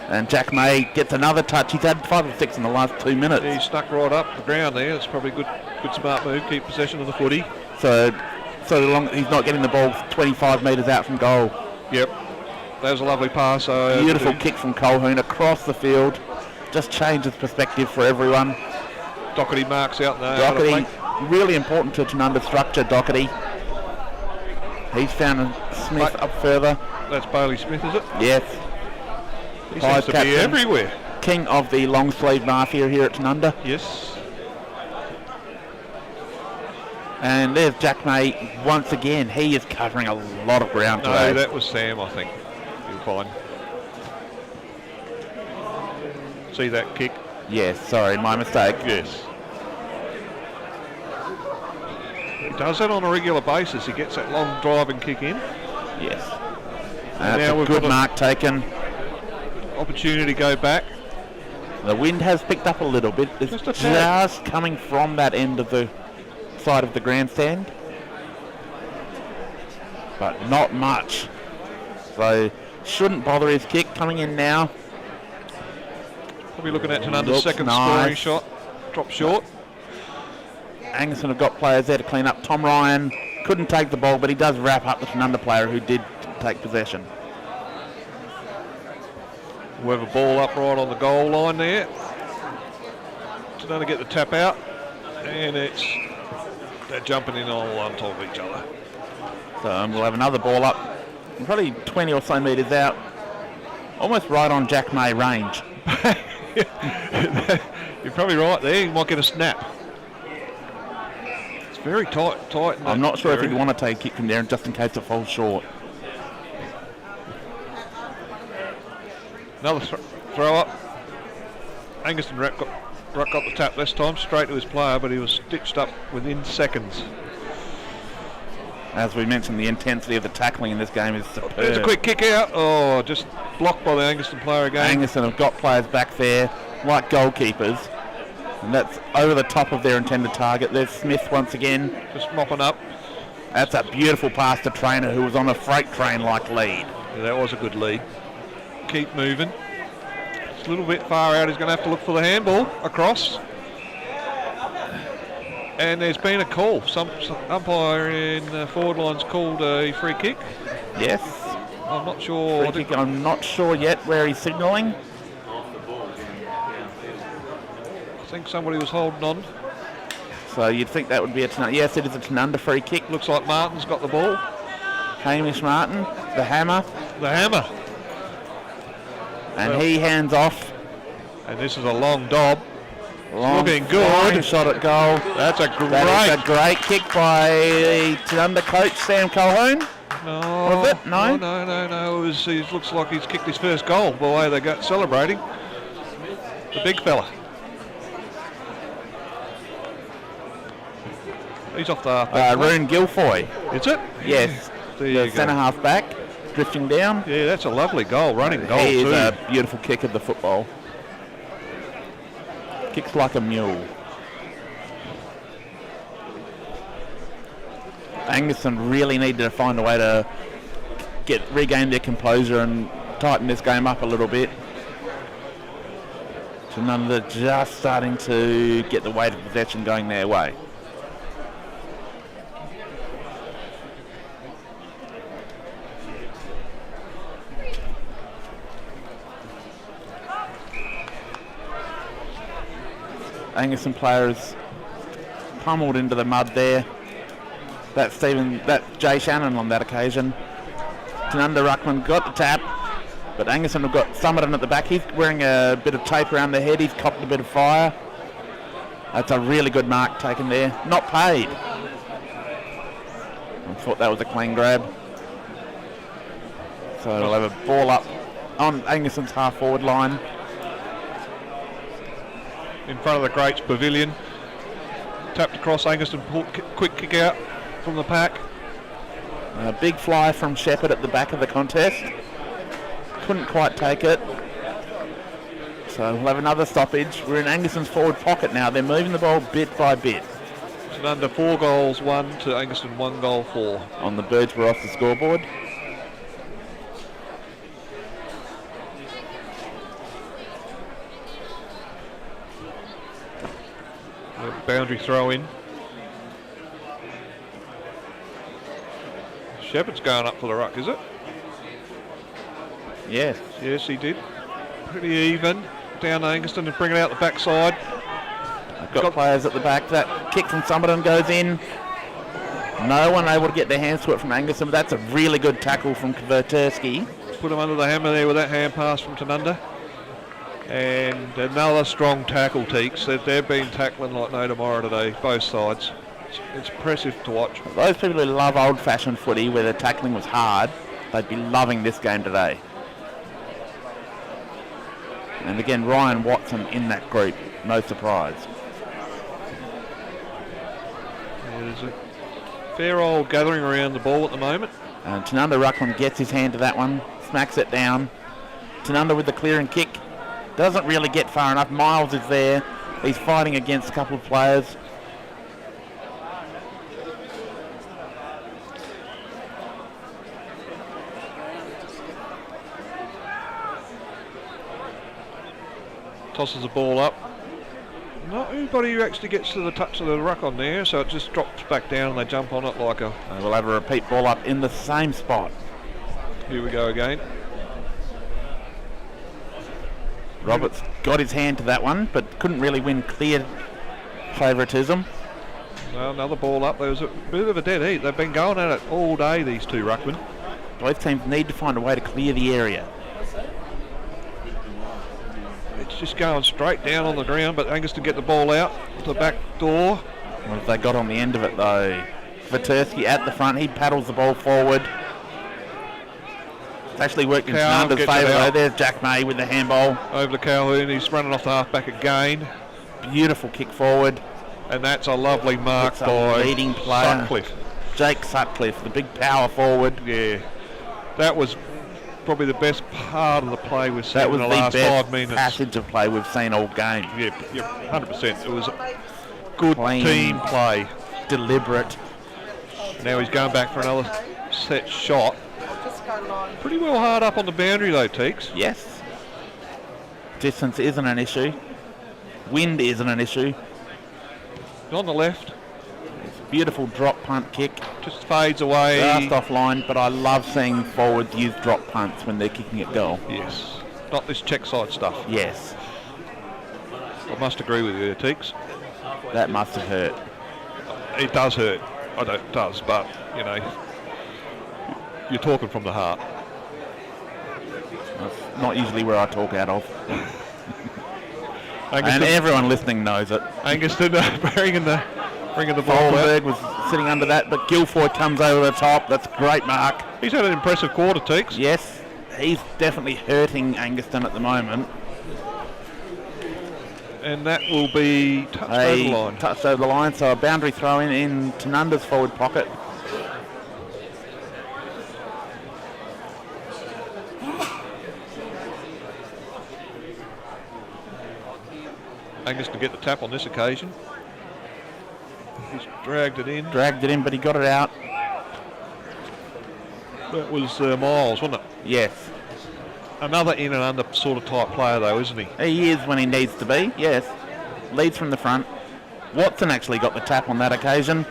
And Jack May gets another touch. He's had 5 or 6 in the last 2 minutes. He stuck right up the ground there. It's probably good smart move. Keep possession of the footy. So long he's not getting the ball 25 metres out from goal. Yep. that was a lovely pass. Beautiful kick from Colquhoun across the field. Just changes perspective for everyone. Doherty marks out there. Doherty, really important to Tanunda structure, Doherty. He's found Smith up further. That's Bailey Smith, is it? Yes. He seems to be everywhere. King of the long sleeve mafia here at Tanunda. Yes. And there's Jack May once again. He is covering a lot of ground today. No, that was Sam, I think. You'll find. See that kick? Yes, sorry, my mistake. Yes. He does that on a regular basis. He gets that long driving kick in. Yes. And now That's a good mark taken. Opportunity to go back. The wind has picked up a little bit. It's just coming from that end of the side of the grandstand, but not much. So shouldn't bother his kick coming in now. Probably looking at Tanunda's second scoring shot. Drop short. Angaston have got players there to clean up. Tom Ryan couldn't take the ball, but he does wrap up the Tanunda player who did take possession. We have a ball up right on the goal line there. Tanunda get the tap out, and they're jumping in all on top of each other. So we'll have another ball up, probably 20 or so metres out, almost right on Jack May range. You're probably right there. You might get a snap. It's very tight. I'm not sure if he'd want to take a kick from there just in case it falls short. Another throw up. Angaston Ruck got the tap this time, straight to his player, but he was stitched up within seconds. As we mentioned, the intensity of the tackling in this game is superb. There's a quick kick out. Oh, just blocked by the Angaston player again. Angaston have got players back there, like goalkeepers, and that's over the top of their intended target. There's Smith once again. Just mopping up. That's a beautiful pass to Trainer, who was on a freight train-like lead. Yeah, that was a good lead. Keep moving. It's a little bit far out. He's going to have to look for the handball across. And there's been a call. Some umpire in forward line's called a free kick. Yes. I'm not sure. I'm not sure yet where he's signalling. I think somebody was holding on. So you'd think that would be a Tanunda. Yes, it is a Tanunda free kick. Looks like Martin's got the ball. Hamish Martin, the hammer. The hammer. And he hands off. And this is a long dob. Looking Flying good. shot at goal. That's a great kick by Tanunda coach Sam Colquhoun. No. Was it? No? No. It looks like he's kicked his first goal the way they got celebrating. The big fella. He's off the half. Roon Guilfoy. Is it? Yes. The centre half back, drifting down. Yeah, that's a lovely goal, running goal He too. is a beautiful kick of the football. Kicks like a mule. Angaston really needed to find a way to regain their composure and tighten this game up a little bit. Tanunda just starting to get the weight of possession going their way. Angaston players pummeled into the mud there. That's Jay Shannon on that occasion. Tanunda Ruckman got the tap, but Angaston have got Summerton at the back. He's wearing a bit of tape around the head. He's copped a bit of fire. That's a really good mark taken there. Not paid. I thought that was a clean grab. So we'll have a ball up on Angaston's half forward line. In front of the Greats Pavilion. Tapped across, Angaston quick kick out from the pack. A big fly from Shepherd at the back of the contest. Couldn't quite take it. So we'll have another stoppage. We're in Angaston's forward pocket now. They're moving the ball bit by bit. Tanunda 4 goals 1 to Angaston 1 goal 4. On the Birds were off the scoreboard. Boundary throw in. Shepherd's going up for the ruck, is it? Yes. Yes, he did. Pretty even. Down to Angaston and bring it out the backside. Got players at the back. That kick from Summerton goes in. No one able to get their hands to it from Angaston, but that's a really good tackle from Kvertersky. Put him under the hammer there with that hand pass from Tanunda. And another strong tackle, Teeks. They've been tackling like no tomorrow today, both sides. It's impressive to watch. Those people who love old-fashioned footy where the tackling was hard, they'd be loving this game today. And again, Ryan Watson in that group, no surprise. Yeah, there's a fair old gathering around the ball at the moment. And Tanunda Ruckman gets his hand to that one, smacks it down. Tanunda with the clearing kick. Doesn't really get far enough. Miles is there. He's fighting against a couple of players. Tosses the ball up. Not anybody who actually gets to the touch of the ruck on there, so it just drops back down and they jump on it like a... And we'll have a repeat ball up in the same spot. Here we go again. Roberts got his hand to that one, but couldn't really win clear favouritism. Well, another ball up. There was a bit of a dead heat. They've been going at it all day, these two ruckmen. Both teams need to find a way to clear the area. It's just going straight down on the ground, but Angaston get the ball out the back door. What have they got on the end of it, though? Kvertersky at the front. He paddles the ball forward. It's actually worked in Tanunda's favour, though. There's Jack May with the handball. Over to Calhoun. He's running off the half-back again. Beautiful kick forward. And that's a lovely mark by leading player. Sutcliffe. Jake Sutcliffe, the big power forward. Yeah. That was probably the best part of the play we've seen in the last 5 minutes. Passage of play we've seen all game. Yeah, 100%. It was good Clean, team play. Deliberate. Now he's going back for another set shot. Pretty well hard up on the boundary though, Teeks. Yes. Distance isn't an issue. Wind isn't an issue. On the left. Beautiful drop punt kick. Just fades away. Just offline, but I love seeing forwards use drop punts when they're kicking at goal. Yes. Not this check side stuff. Yes. I must agree with you, Teeks. That must have hurt. It does hurt. I don't, it does, but, you know, you're talking from the heart. That's not usually where I talk out of. And everyone listening knows it. Angaston bringing the ball Foldenberg was sitting under that, but Guilfoyle comes over the top. That's a great mark. He's had an impressive quarter, Teeks. Yes, he's definitely hurting Angaston at the moment. And that will be touched over the line. Touched over the line, so a boundary throw in Tanunda's forward pocket. Angaston get the tap on this occasion. He's dragged it in. Dragged it in, but he got it out. That was Miles, wasn't it? Yes. Another in and under sort of type player though, isn't he? He is when he needs to be, yes. Leads from the front. Watson actually got the tap on that occasion,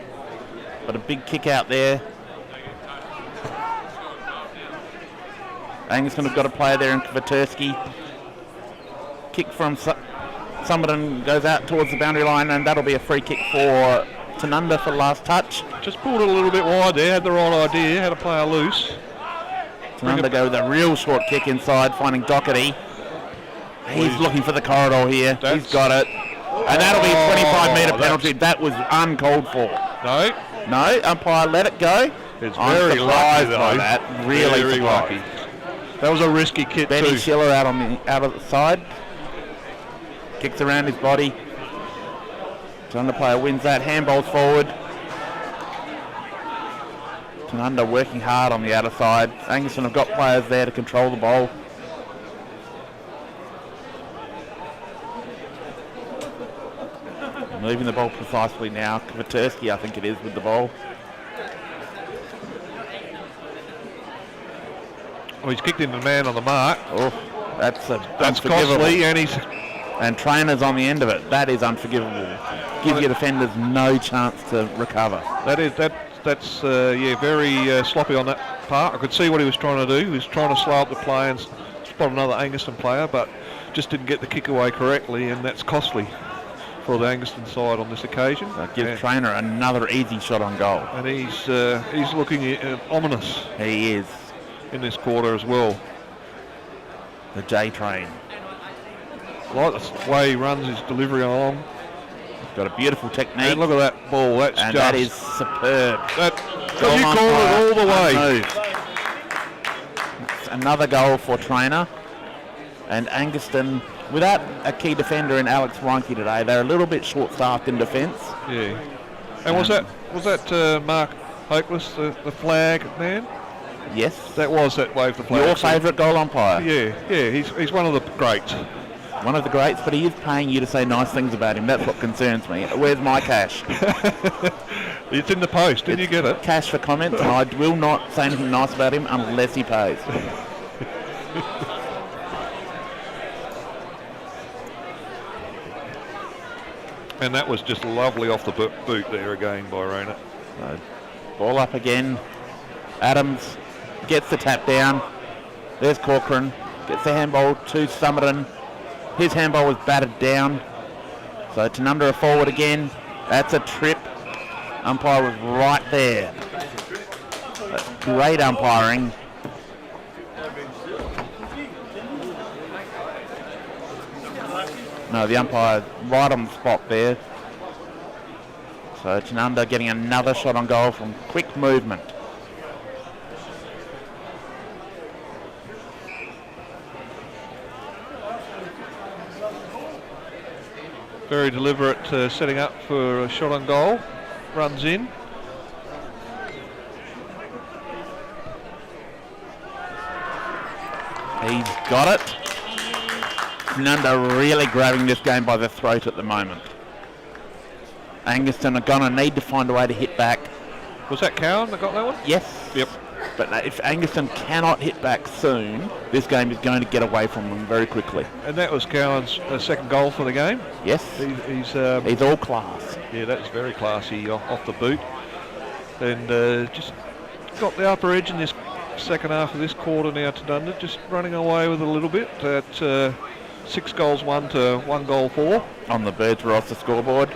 but a big kick out there. Angaston have got a player there in Kvertersky. Kick from Summerton goes out towards the boundary line, and that'll be a free kick for Tanunda for the last touch. Just pulled it a little bit wide there, had the right idea, had a player loose. Tanunda go with a real short kick inside, finding Doherty. He's looking for the corridor here. He's got it. And that'll be a 25-metre penalty. That was uncalled for. No, umpire let it go. It's very lucky by that. Really very lucky. That was a risky kick Benny too. Schiller out of the side. Kicks around his body. Tanunda player wins that. Handballs forward. Tanunda working hard on the outer side. Angaston have got players there to control the ball. Moving the ball precisely now. Kvertersky, I think it is, with the ball. Oh, he's kicked in the man on the mark. Oh, that's costly, and trainers on the end of it. That is unforgivable. Give your defenders no chance to recover. That's very sloppy on that part. I could see what he was trying to do. He was trying to slow up the play and spot another Angaston player, but just didn't get the kick away correctly, and that's costly for the Angaston side on this occasion. So gives Trainer another easy shot on goal. And he's looking ominous. He is. In this quarter as well. The J Train. Like the way he runs his delivery along. He's got a beautiful technique. And look at that ball. That's and just, that is superb. You call it all the way. That's another goal for Trainer. And Angaston, without a key defender in Alex Reinke today, they're a little bit short-staffed in defence. Yeah. And was that Mark Hopeless, the flag man? Yes. That waved the flag. Your favourite goal umpire? Yeah. He's one of the greats. One of the greats, but he is paying you to say nice things about him. That's what concerns me. Where's my cash? It's in the post. Didn't you get it? Cash for comments, and I will not say anything nice about him unless he pays. And that was just lovely off the boot there again by Rayner. So, ball up again. Adams gets the tap down. There's Corcoran. Gets the handball to Summerton. His handball was battered down. So Tanunda forward again. That's a trip. Umpire was right there. That's great umpiring. No, the umpire right on the spot there. So Tanunda getting another shot on goal from quick movement. Very deliberate setting up for a shot on goal. Runs in. He's got it. Tanunda really grabbing this game by the throat at the moment. Angaston are going to need to find a way to hit back. Was that Cowan that got that one? Yes. Yep. But if Angaston cannot hit back soon, this game is going to get away from them very quickly. And that was Cowan's second goal for the game. Yes. He's all class. Yeah, that's very classy off the boot. And just got the upper edge in this second half of this quarter now to Tanunda, just running away with it a little bit at 6 goals 1 to 1 goal 4. On the birds were off the scoreboard.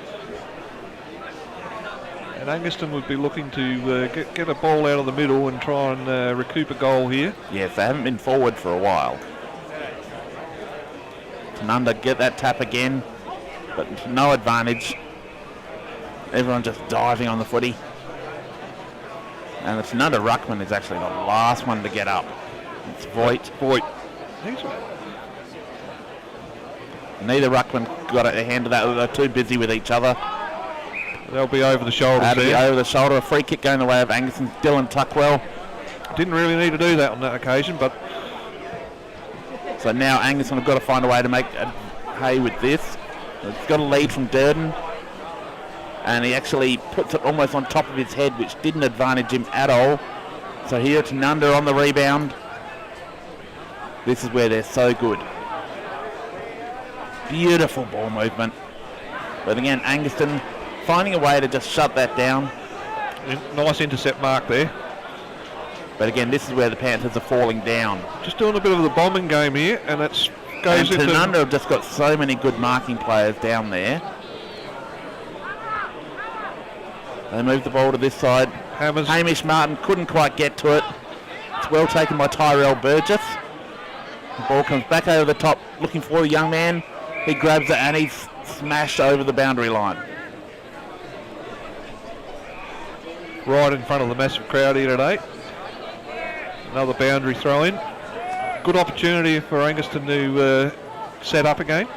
And Angaston would be looking to get a ball out of the middle and try and recoup a goal here. Yes, they haven't been forward for a while. Tanunda get that tap again, but no advantage. Everyone just diving on the footy. And the Tanunda ruckman is actually the last one to get up. It's Voigt. Neither ruckman got a hand to that. They're too busy with each other. They'll be over the shoulder. That'll be over the shoulder. A free kick going the way of Angaston. Dylan Tuckwell. Didn't really need to do that on that occasion, but... So now Angaston have got to find a way to make hay with this. It's got a lead from Durden. And he actually puts it almost on top of his head, which didn't advantage him at all. So here Tanunda on the rebound. This is where they're so good. Beautiful ball movement. But again, Angaston finding a way to just shut that down. Nice intercept mark there. But again, this is where the Panthers are falling down. Just doing a bit of the bombing game here, and it goes into... Tanunda have just got so many good marking players down there. They move the ball to this side. Hammers. Hamish Martin couldn't quite get to it. It's well taken by Tyrell Burgess. The ball comes back over the top, looking for the young man. He grabs it and he's smashed over the boundary line. Right in front of the massive crowd here today. Another boundary throw in. Good opportunity for Angaston to set up again.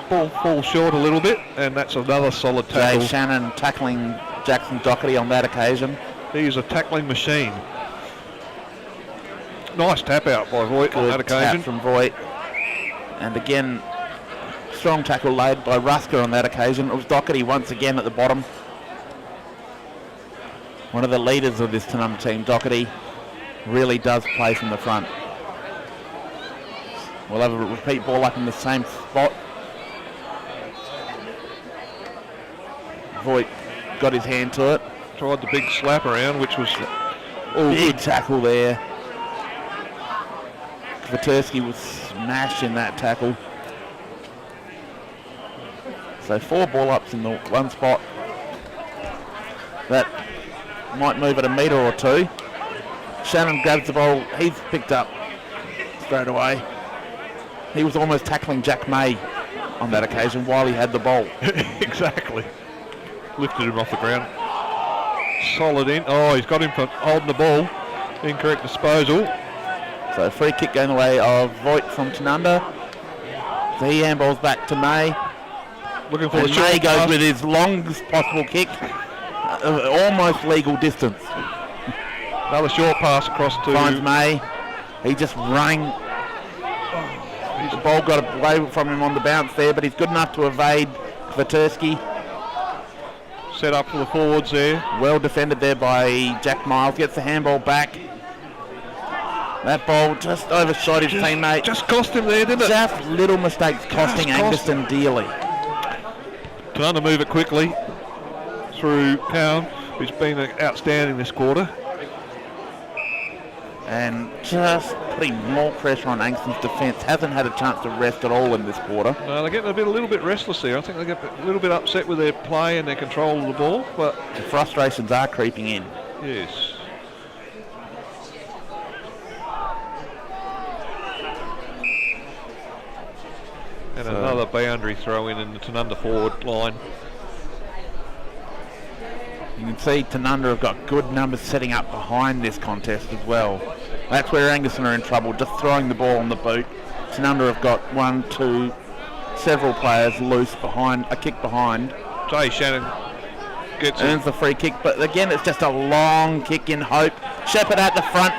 Ball falls short a little bit, and that's another solid tackle. Jay Shannon tackling Jackson Doherty on that occasion. He's a tackling machine. Nice tap out by Voigt on that occasion. Tap from Voigt. And again, strong tackle laid by Rusker on that occasion. It was Doherty once again at the bottom. One of the leaders of this Tanunda team, Doherty, really does play from the front. We'll have a repeat ball up in the same spot. Voigt got his hand to it. Tried the big slap around, which was big tackle there. Kwiatkowski was smashed in that tackle. So 4 ball ups in the one spot. That might move it a metre or 2. Shannon grabs the ball. He's picked up straight away. He was almost tackling Jack May on that occasion while he had the ball. Exactly. Lifted him off the ground. Solid in. Oh, he's got him for holding the ball. Incorrect disposal. So free kick going the way of Voigt from Tanunda. So he handballs back to May. Looking for And the short May goes pass. with his longest possible kick. Almost legal distance. Another short pass across to... Finds May. He just rang. The ball got away from him on the bounce there, but he's good enough to evade Kwiatkowski. Set up for the forwards there. Well defended there by Jack Miles. Gets the handball back. That ball just overshot his teammate. Just cost him there, didn't it? Just little mistakes costing cost Angaston dearly. Trying to move it quickly through Cowan, who's been outstanding this quarter. And just putting more pressure on Angaston's defence. Hasn't had a chance to rest at all in this quarter. No, they're getting a little bit restless there. I think they get a little bit upset with their play and their control of the ball, but... The frustrations are creeping in. Yes. And another boundary throw in the Tanunda forward line. You can see Tanunda have got good numbers setting up behind this contest as well. That's where Angaston are in trouble, just throwing the ball on the boot. Tanunda have got several players loose behind, a kick behind. Jay Shannon gets Earns the free kick, but again it's just a long kick in hope. Shepherd at the front,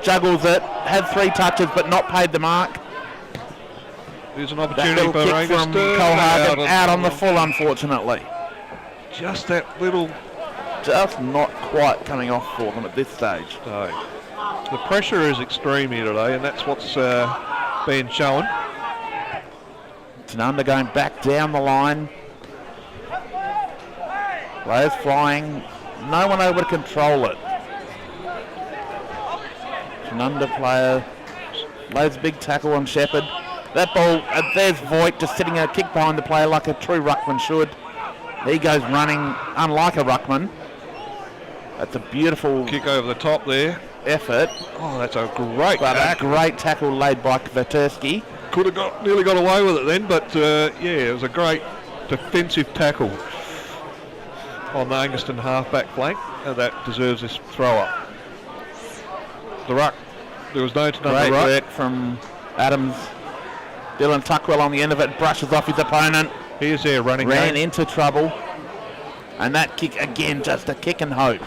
juggles it, had 3 touches but not paid the mark. There's an That opportunity little for kick from Angaston. Colhagen out on the full, unfortunately. Just that little... Just not quite coming off for them at this stage. No. The pressure is extreme here today, and that's what's being shown. Tanunda going back down the line. Players flying. No one able to control it. Tanunda player lays a big tackle on Shepherd. That ball, there's Voigt just sitting a kick behind the player like a true ruckman should. He goes running unlike a ruckman. That's a beautiful Kick over the top there. effort. Oh, that's a great But tack. a great tackle laid by Kwiatkowski. Could have nearly got away with it then, but yeah, it was a great defensive tackle on the Angaston halfback flank, and that deserves this throw up. The ruck, there was no Tanunda Great ruck. work from Adams. Dylan Tuckwell on the end of it, brushes off his opponent. Here's their running Ran game. into trouble. And that kick, again, just a kick and hope.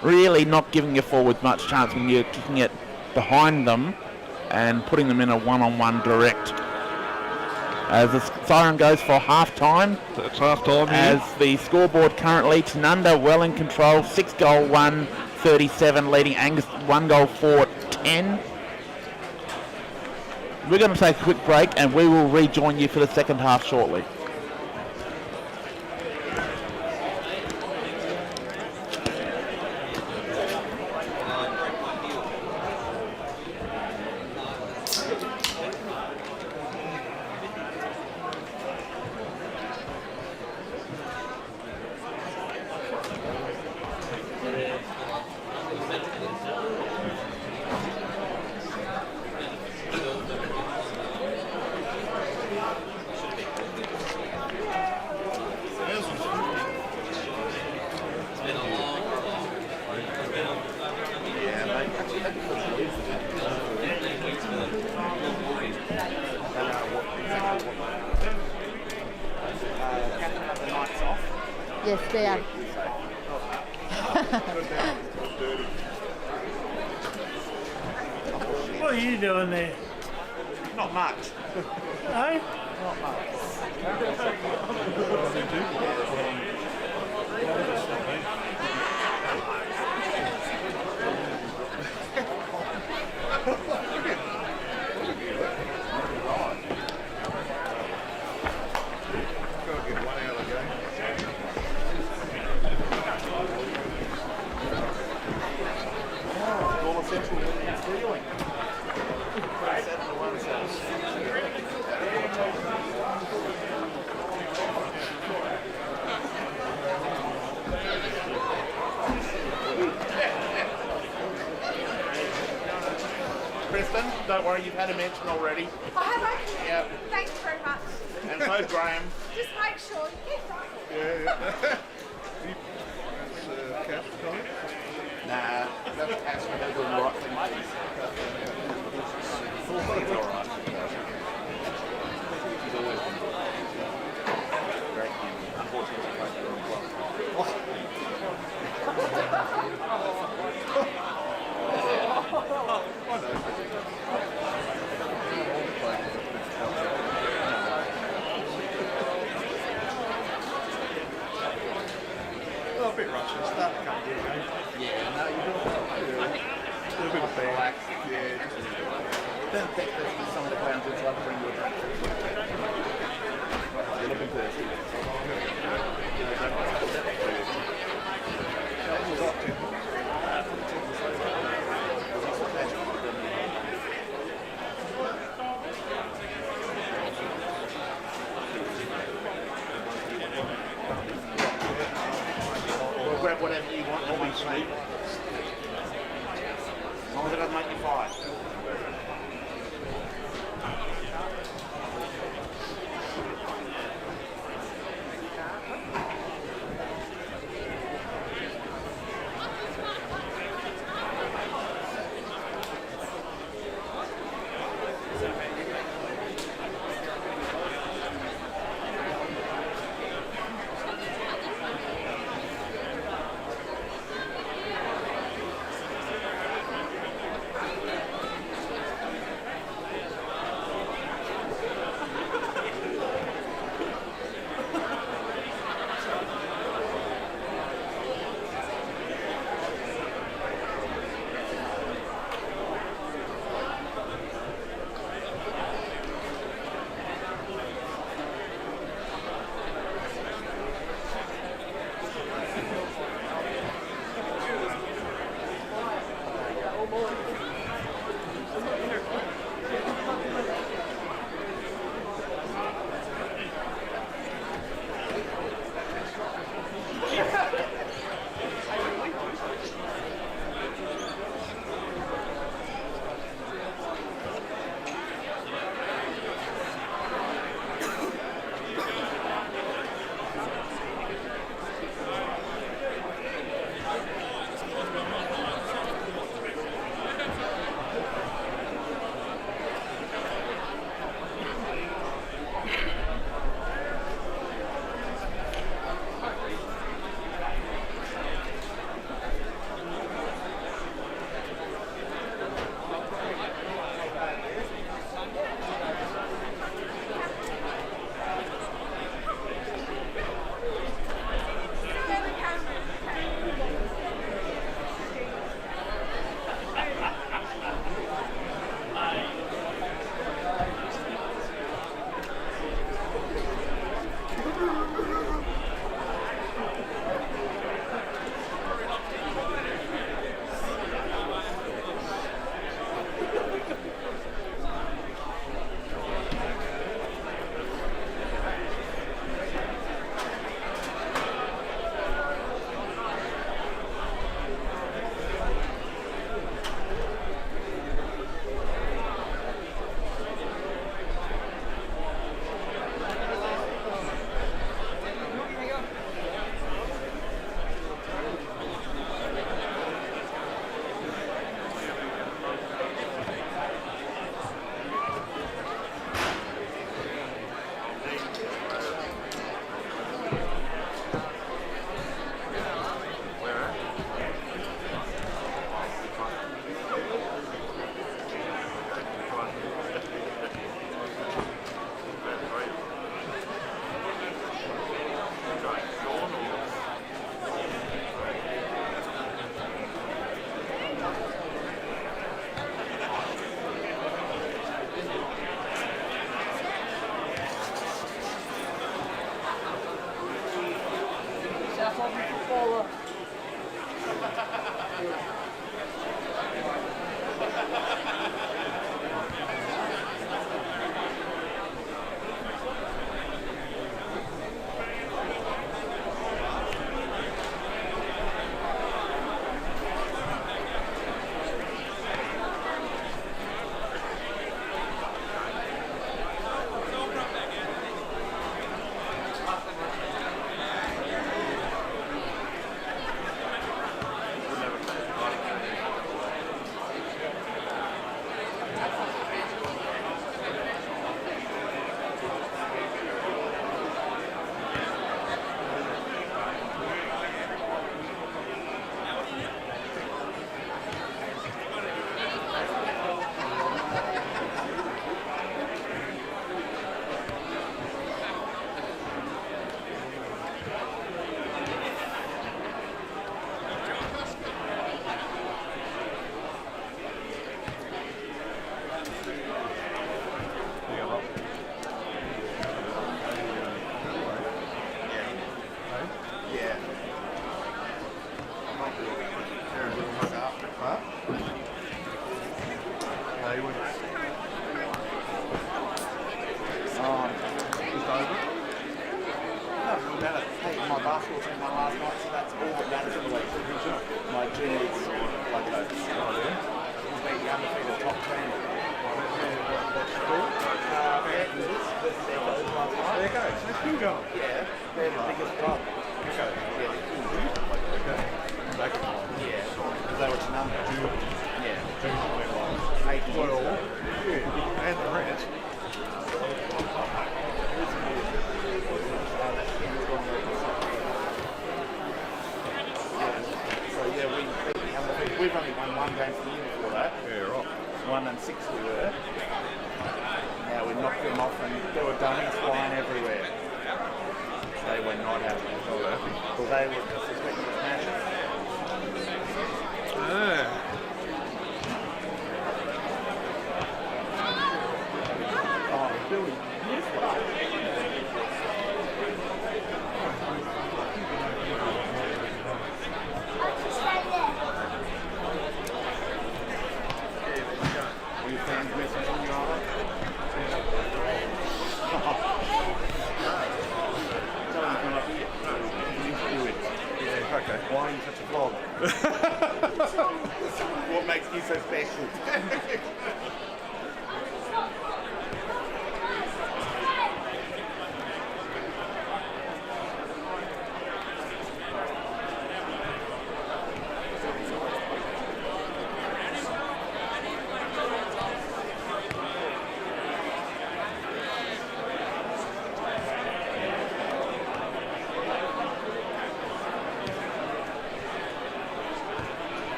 Really not giving your forwards much chance when you're kicking it behind them and putting them in a one-on-one direct. As the siren goes for half-time. It's half-time here. As the scoreboard currently, Tanunda well in control, 6-1, 37, leading Angus 1-4, 10. We're going to take a quick break and we will rejoin you for the second half shortly. Yes, they are. What are you doing there? Not much. Eh? worry, you've had a mention already. I have actually. Yep. Thanks very much. And so Graham. Just make sure you keep right. Nah, that's actually they're doing the right thing. It's all right. He's always been good. Great kid. Unfortunately, he plays the wrong club. A bit rushed and stuff. Yeah, no, you're doing well. A bit of Relax. Yeah, just don't think that some of the clowns would like to bring you a drink. You're looking thirsty. We'll grab whatever you want, obviously. As long as it doesn't make you fight. basketball team won last night, so that's all that matters in the league. My junior league's like a we'll beat the undefeated top team. There you go. So still going. Yeah, they're the biggest club. Okay. Yeah, Okay. Back in line. yeah. Because they were Tanunda. Yeah. 12. Yeah. And the rest. So yeah, we beat the undefeated. We've only won one game for the year before that. Yeah, right. 1-6 we were. Now we knocked them off and there were dummies flying everywhere. They were not happy. Well, they were suspected of smashing. Oh, Billy, beautiful. Were your fans messaging you on it? Tell them to come up here. You do it. Yeah, okay. Why are you such a vlog? What makes you so special?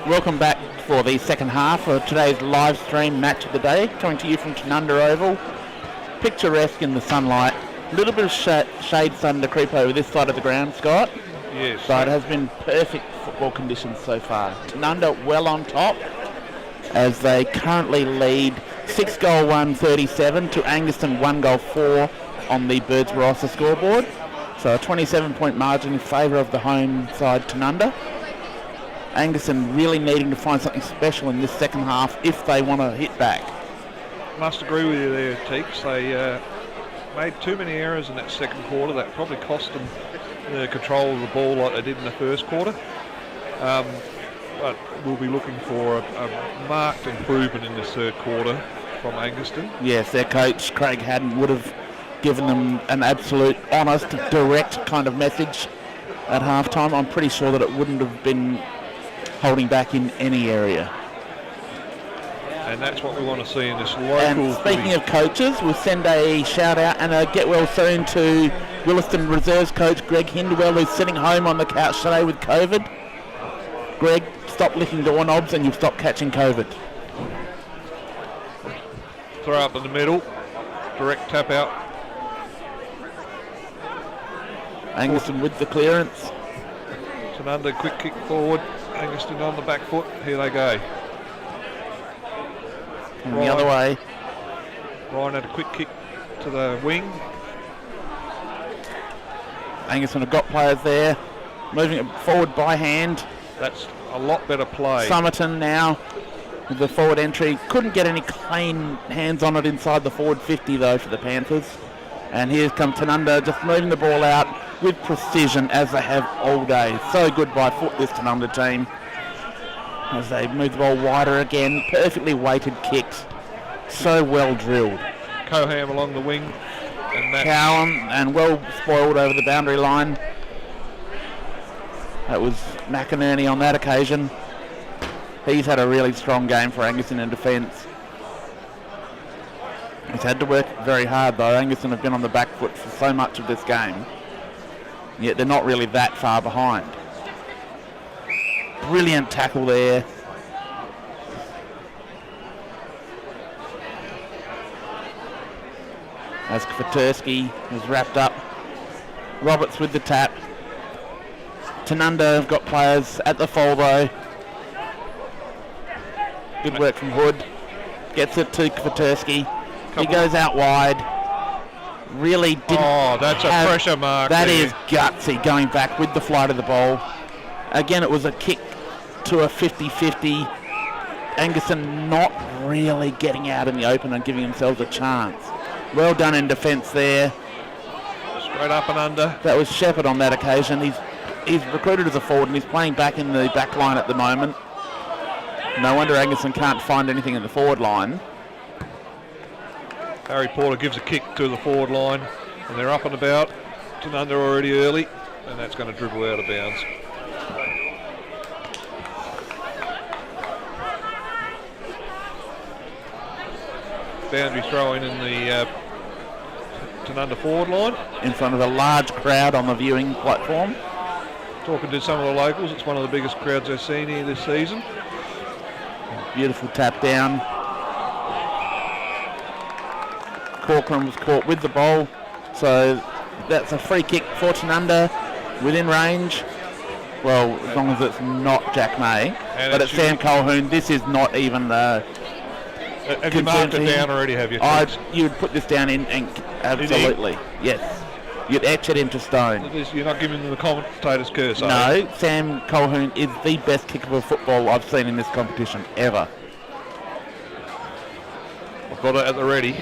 Welcome back for the second half of today's live stream match of the day, coming to you from Tanunda Oval. Picturesque in the sunlight. A little bit of shade starting to creep over this side of the ground, Scott. Yes. But it has been perfect football conditions so far. Tanunda well on top as they currently lead 6-1 to Angaston 1-4 on the Birds Barossa scoreboard. So a 27-point margin in favour of the home side Tanunda. Angaston really needing to find something special in this second half if they want to hit back. Must agree with you there, Teeks. They made too many errors in that second quarter. That probably cost them the control of the ball like they did in the first quarter. But we'll be looking for a marked improvement in this third quarter from Angaston. Yes, their coach, Craig Haddon, would have given them an absolute, honest, direct kind of message at halftime. I'm pretty sure that it wouldn't have been holding back in any area. And that's what we want to see in this local. And speaking of coaches, we'll send a shout out and a get well soon to Williston Reserves coach Greg Hindwell, who's sitting home on the couch today with COVID. Greg, stop licking doorknobs and you'll stop catching COVID. Throw up in the middle, direct tap out. Angaston with the clearance. Tanunda quick kick forward. Angaston on the back foot. Here they go. And the other way. Ryan had a quick kick to the wing. Angaston have got players there, moving it forward by hand. That's a lot better play. Somerton now with the forward entry. Couldn't get any clean hands on it inside the forward 50 though for the Panthers. And here comes Tanunda just moving the ball out with precision as they have all day. So good by foot this Tanunda team. As they move the ball wider again, perfectly weighted kicks. So well drilled. Coham along the wing. And that's Cowan and well spoiled over the boundary line. That was McInerney on that occasion. He's had a really strong game for Angaston in defence. He's had to work very hard though. Angaston have been on the back foot for so much of this game. Yet they're not really that far behind. Brilliant tackle there. As Kvaterski was wrapped up. Roberts with the tap. Tanunda have got players at the fall though. Good work from Hood. Gets it to Kvaterski. He goes out wide. Really didn't. Oh, that's a pressure mark. That there. is gutsy going back with the flight of the ball. Again, it was a kick to a 50-50. Angaston not really getting out in the open and giving themselves a chance. Well done in defence there. Straight up and under. That was Shepherd on that occasion. He's recruited as a forward and he's playing back in the back line at the moment. No wonder Angaston can't find anything in the forward line. Harry Porter gives a kick to the forward line and they're up and about. Tanunda already early and that's going to dribble out of bounds. Boundary throw in the Tanunda forward line. In front of a large crowd on the viewing platform. Talking to some of the locals, it's one of the biggest crowds they've seen here this season. Beautiful tap down. Corcoran was caught with the ball, so that's a free kick for Tanunda within range. Well, as long as it's not Jack May, but it's Sam Colhoun. This is not even have you marked it down already, have you? You would put this down in ink, absolutely. Yes. You'd etch it into stone. You're not giving them the commentator's curse, are No, you? Sam Colhoun is the best kicker of football I've seen in this competition, ever. I've got it at the ready.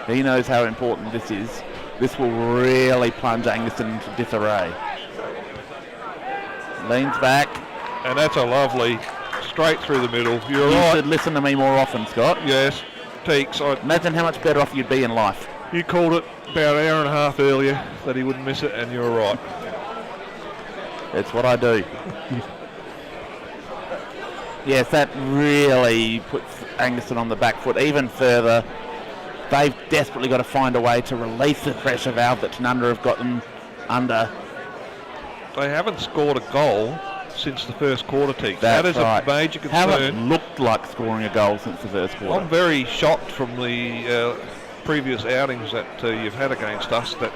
He knows how important this is. This will really plunge Angaston into disarray. Leans back. And that's a lovely, straight through the middle. You're You right. should listen to me more often, Scott. Yes. Teeks, Imagine how much better off you'd be in life. you called it about an hour and a half earlier that he wouldn't miss it, and you're right. That's what I do. Yes, that really puts Angaston on the back foot even further. They've desperately got to find a way to release the pressure valve that Tanunda have got them under. they haven't scored a goal since the first quarter, Teague. That is right. a major concern. Haven't looked like scoring a goal since the first quarter. I'm very shocked from the previous outings that you've had against us that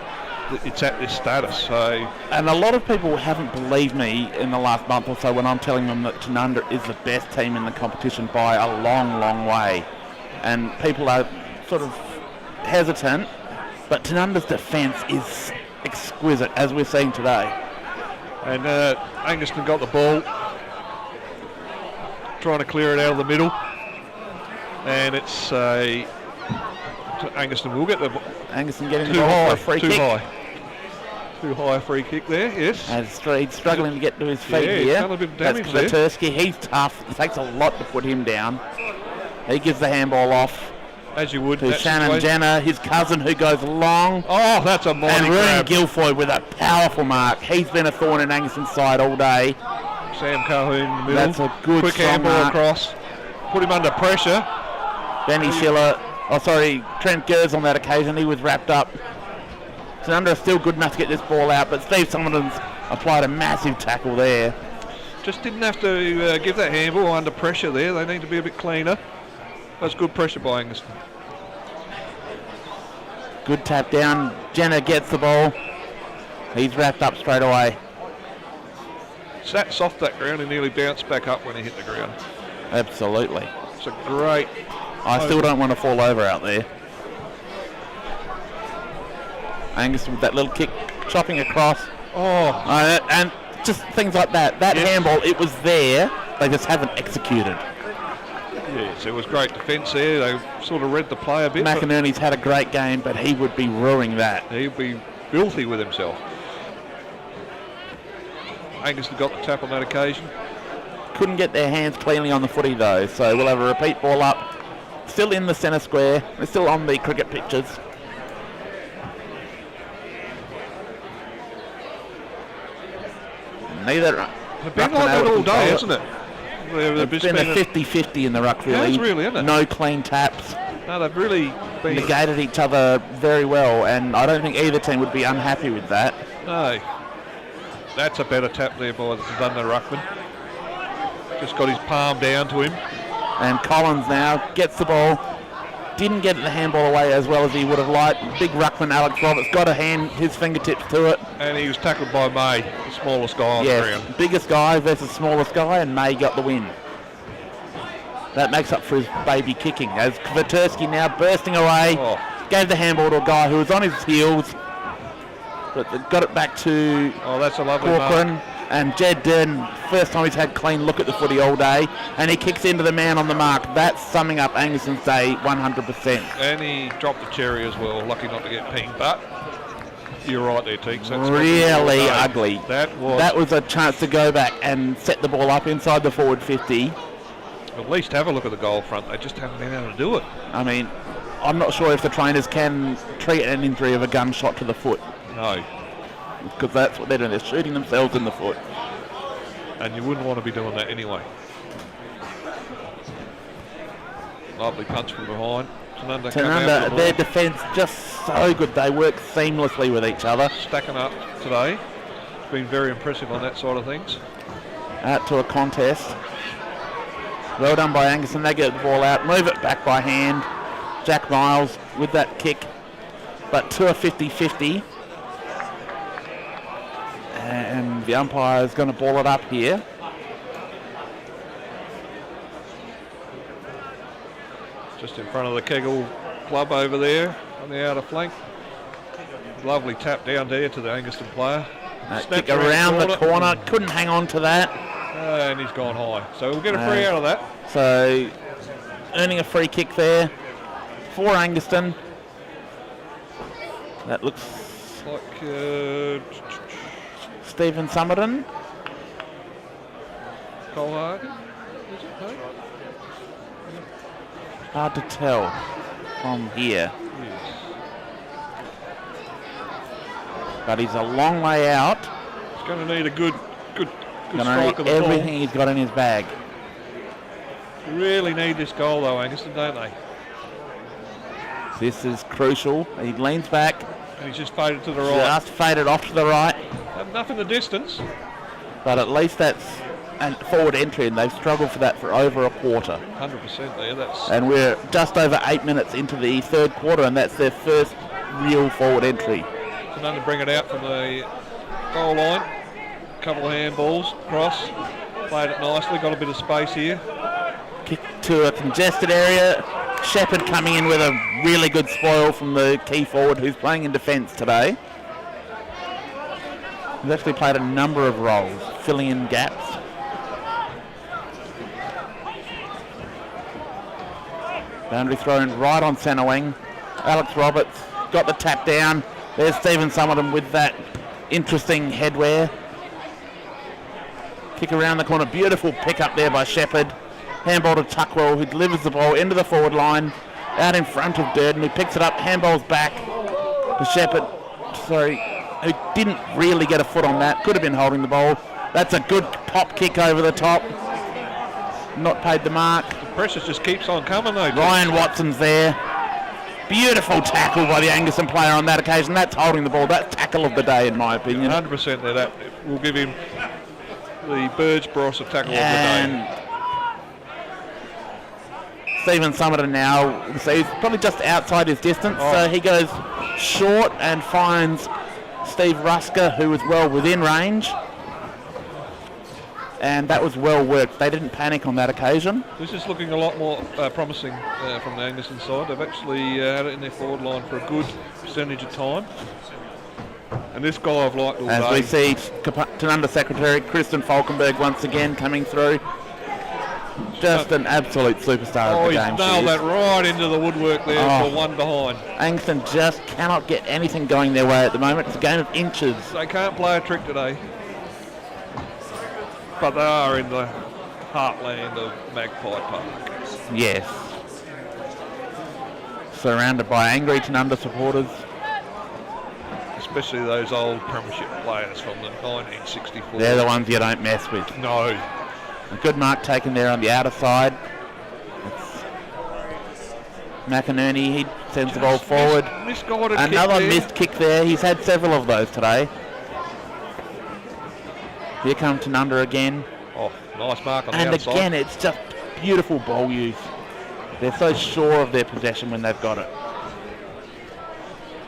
it's at this status. So, and a lot of people haven't believed me in the last month or so when I'm telling them that Tanunda is the best team in the competition by a long, long way. And people are sort of hesitant, but Tanunda's defence is exquisite, as we're seeing today. And Angaston got the ball, trying to clear it out of the middle, and it's Angaston will get the Angaston getting the ball for a free kick. Too high a free kick there, yes. As he's struggling to get to his feet he's here. done a bit of damage That's there. Kwiatkowski. He's tough. It takes a lot to put him down. He gives the handball off as you would. To Shannon Jenner, his cousin, who goes long. Oh, that's a mighty and grab. Guilfoyle with a powerful mark. He's been a thorn in Angaston's side all day. Sam Calhoun in the middle. That's a good quick strong handball mark. across. Put him under pressure. Benny Schiller. Trent Gers on that occasion. He was wrapped up. Tanunda still good enough to get this ball out, but Steve Summerton's applied a massive tackle there. Just didn't have to give that handball under pressure there. They need to be a bit cleaner. That's good pressure by Angaston. Good tap down. Jenner gets the ball. He's wrapped up straight away. Sat soft that ground and nearly bounced back up when he hit the ground. Absolutely. It's a great... I still don't want to fall over out there. Angaston with that little kick, chopping across. And just things like that. That handball, it was there. They just haven't executed. Yes, it was great defence there. They sort of read the play a bit. McInerney's had a great game, but he would be ruining that. He'd be filthy with himself. Angaston got the tap on that occasion. Couldn't get their hands cleanly on the footy though, so we'll have a repeat ball up. Still in the centre square. We're still on the cricket pitches. Neither. It's been like that all day, hasn't it? It's been a 50-50 in the ruck, really. Yeah, it's really, isn't it? No clean taps. No, they've really been... negated each other very well, and I don't think either team would be unhappy with that. No. That's a better tap there by the Tanunda ruckman. Just got his palm down to him. And Collins now gets the ball. Didn't get the handball away as well as he would have liked. Big ruckman Alex Roberts got a hand, his fingertips to it. And he was tackled by May, the smallest guy on the ground. Biggest guy versus smallest guy, and May got the win. That makes up for his baby kicking as Kwiatkowski now bursting away. Gave the handball to a guy who was on his heels, but they got it back to that's a lovely Corcoran. mark. And Jed Dern, first time he's had clean look at the footy all day, and he kicks into the man on the mark. That's summing up Angaston's day 100%. And he dropped the cherry as well, lucky not to get pinged, but you're right there, Teeks. That's really ugly. That was a chance to go back and set the ball up inside the forward 50. At least have a look at the goal front. They just haven't been able to do it. I mean, I'm not sure if the trainers can treat an injury of a gunshot to the foot. No. Because that's what they're doing. They're shooting themselves in the foot. And you wouldn't want to be doing that anyway. Lovely punch from behind. Tanunda, their defence just so good. They work seamlessly with each other. Stacking up today. It's been very impressive on that side of things. Out to a contest. Well done by Angaston. They get the ball out. Move it back by hand. Jack Miles with that kick. But to a 50-50. And the umpire is going to ball it up here. Just in front of the Kegel club over there on the outer flank. Lovely tap down there to the Angaston player. Kick around the corner. Couldn't hang on to that. And he's gone high. So we'll get a free out of that. So earning a free kick there for Angaston. That looks like Stephen Summerton. Cole Harden, is it? No? Hard to tell from here. Yes. But he's a long way out. He's going to need a good Gonna strike need of the everything ball. he's got in his bag. They really need this goal though, Angaston, don't they? This is crucial. He leans back. And he's just faded to the right. Just faded off to the right. Enough in the distance. But at least that's a forward entry, and they've struggled for that for over a quarter. 100% there. That's And we're just over 8 minutes into the third quarter, and that's their first real forward entry. Tanunda to bring it out from the goal line. Couple of handballs, cross. Played it nicely, got a bit of space here. Kick to a congested area. Shepherd coming in with a really good spoil from the key forward who's playing in defence today. He's actually played a number of roles, filling in gaps. Boundary thrown right on centre wing. Alex Roberts got the tap down. There's Stephen Summerton with that interesting headwear. Kick around the corner. Beautiful pick up there by Shepherd. Handball to Tuckwell, who delivers the ball into the forward line. Out in front of Durden, who picks it up. Handball's back to Shepherd. Who didn't really get a foot on that. Could have been holding the ball. That's a good pop kick over the top. Not paid the mark. The pressure just keeps on coming though. Ryan Watson's there. Beautiful tackle by the Angaston player on that occasion. That's holding the ball. That's tackle of the day, in my opinion. 100% there. That will give him the Burge Barossa tackle of the And day. Stephen Summerton now, so he's probably just outside his distance, so he goes short and finds Steve Rusker, who was well within range. And that was well worked. They didn't panic on that occasion. This is looking a lot more promising from the Angaston side. They've actually had it in their forward line for a good percentage of time. And this guy I've liked all day. As we see Tanunda Secretary Kristen Falkenberg once again coming through. Just an absolute superstar of the game. He's nailed that right into the woodwork there for one behind. Angaston just cannot get anything going their way at the moment. It's a game of inches. They can't play a trick today. But they are in the heartland of Magpie Park. Yes. Surrounded by angry Tanunda supporters. Especially those old premiership players from the 1964. They're the ones you don't mess with. No. A good mark taken there on the outer side. It's McInerney, he sends the ball forward. Another missed kick there. He's had several of those today. Here comes Tanunda again. Oh, nice mark on the outside. And again, it's just beautiful ball use. They're so sure of their possession when they've got it.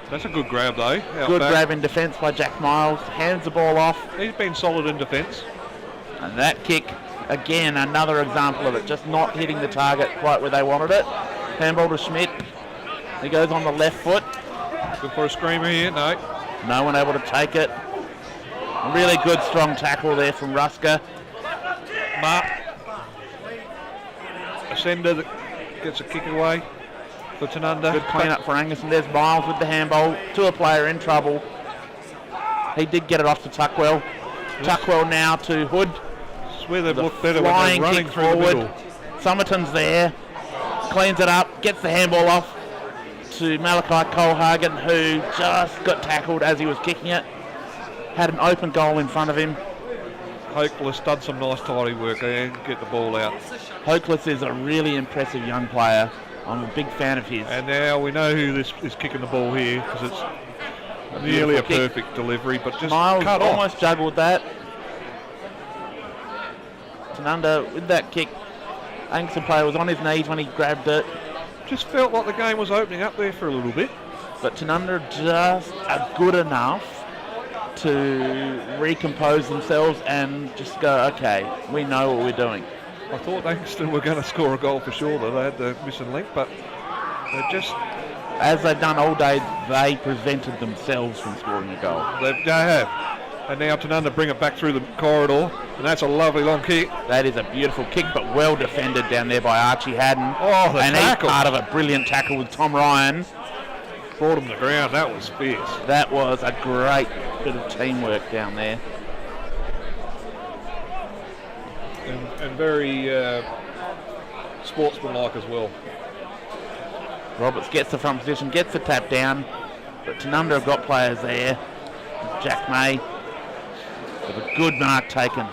That's a good grab though. Good grab in defence by Jack Miles. Hands the ball off. He's been solid in defence. And that kick, again, another example of it. Just not hitting the target quite where they wanted it. Handball to Schmidt. He goes on the left foot. Good for a screamer here. No. No one able to take it. A really good strong tackle there from Rusker. Mark. Ascender that gets a kick away for Tanunda. Good clean up for Angaston. There's Miles with the handball to a player in trouble. He did get it off to Tuckwell. Yes. Tuckwell now to Hood. It's where they've looked better when they're running through the middle. Summerton's there. Cleans it up. Gets the handball off to Malachi Colhagen, who just got tackled as he was kicking it. Had an open goal in front of him. Hokeless done some nice tidy work there and get the ball out. Hokeless is a really impressive young player. I'm a big fan of his. And now we know who this is kicking the ball here because it's nearly a perfect delivery, but just Miles cut off. Almost juggled that. Tanunda with that kick. Angaston player was on his knees when he grabbed it. Just felt like the game was opening up there for a little bit. But Tanunda just are good enough to recompose themselves and just go, okay, we know what we're doing. I thought Angaston were going to score a goal for sure, though. They had the missing link, but they just... As they've done all day, they prevented themselves from scoring a goal. They have. And now Tanunda bring it back through the corridor, and that's a lovely long kick. That is a beautiful kick, but well defended down there by Archie Haddon. Oh, the and tackle. he's part of a brilliant tackle with Tom Ryan. Brought him to the ground. That was fierce. That was a great bit of teamwork down there. And very sportsmanlike as well. Roberts gets the front position, gets the tap down, but Tanunda have got players there. Jack May with a good mark taken.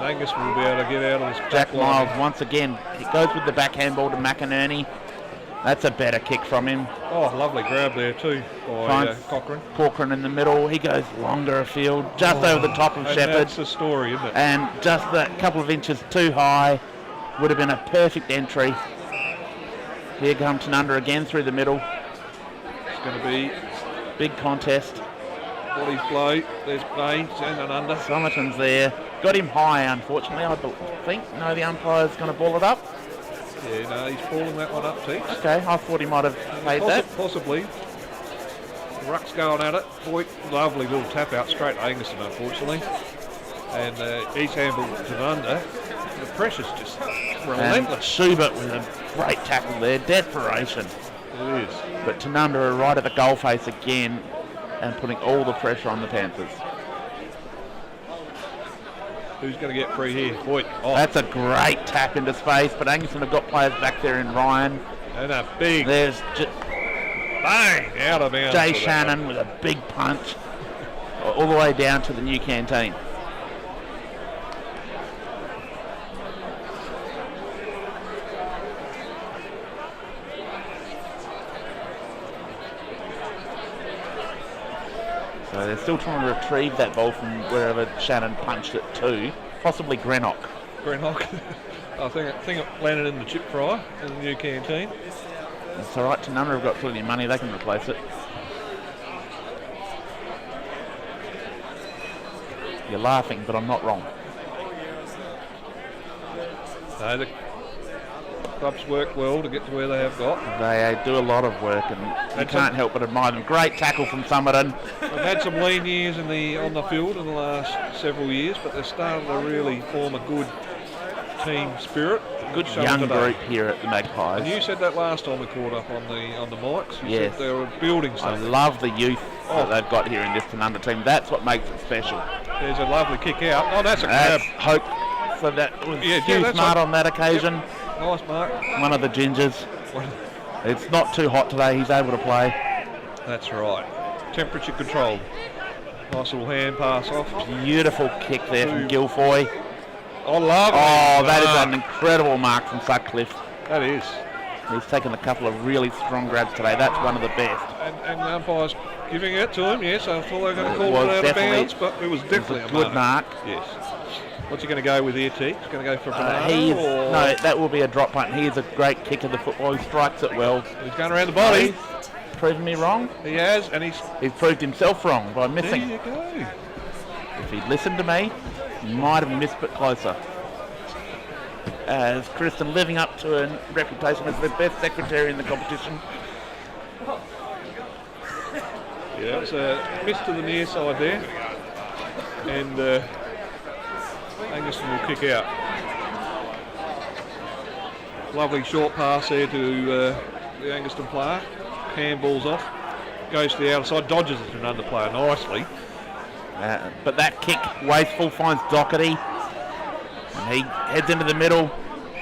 Angus will be able to get out of this. Jack Miles once again. He goes with the backhand ball to McInerney. That's a better kick from him. Oh, lovely grab there too by Finds Cochrane. Corcoran in the middle. He goes longer afield, just over the top of And Shepherd. that's the story, isn't it? And just a couple of inches too high. Would have been a perfect entry. Here comes Tanunda again through the middle. It's going to be Big contest. Body's blow. There's Bay, and an under. Somerton's there. Got him high, unfortunately, I think. No, the umpire's going to ball it up. Yeah, no, he's pulling that one up, Teeks. Okay, I thought he might have played that. Possibly. Ruck's going at it. Boy, lovely little tap out straight to Angaston, unfortunately. And he's handled Tanunda. The pressure's just And relentless. Schubert with a great tackle there. Desperation. It is. But Tanunda are right at the goal face again and putting all the pressure on the Panthers. Who's going to get free here? Boy, oh, That's a great tap into space, but Angaston have got players back there in Ryan. and a big There's bang out of bounds. Jay for that Shannon with a big punch all the way down to the new canteen. So they're still trying to retrieve that ball from wherever Shannon punched it to, possibly Greenock. Greenock. I think it landed in the chip fryer in the new canteen. It's all right, Tanunda have got plenty of money, they can replace it. You're laughing, but I'm not wrong. No, the clubs work well to get to where they have got. They do a lot of work, and you can't help but admire them. Great tackle from Somerton. They've had some lean years on the field in the last several years, but they're starting to really form a good team spirit. Good Show young today. group here at the Magpies. And you said that last time we caught up on the mics. You Yes. said they were building I something. love the youth that they've got here in this Tanunda team. That's what makes it special. There's a lovely kick out. Oh, that's a That's grab. hope. So that was Hugh that's Smart like- on that occasion. Nice mark. One of the gingers. It's not too hot today. He's able to play. That's right. Temperature controlled. Nice little hand pass off. Beautiful kick there from Guilfoy. I love it. Oh, that is an incredible mark from Sutcliffe. That is. He's taken a couple of really strong grabs today. That's one of the best. And the umpire's giving it to him, yes. I thought they were going to It call was it out of definitely- bounds, but it was definitely a good mark. Yes. What's he going to go with here, T? He's going to go for a banana? No, that will be a drop punt. He is a great kicker of the football. He strikes it well. He's going around the body. He's proven me wrong. He has, and he's... He's proved himself wrong by There missing. you go. If he'd listened to me, he might have missed it closer. As Kristen living up to her reputation as the best secretary in the competition. Yeah, it's a miss to the near side there. And Angaston will kick out. Lovely short pass there to the Angaston player. Handballs off. Goes to the outside, dodges it to another player nicely. But that kick, wasteful, finds Doherty. And he heads into the middle,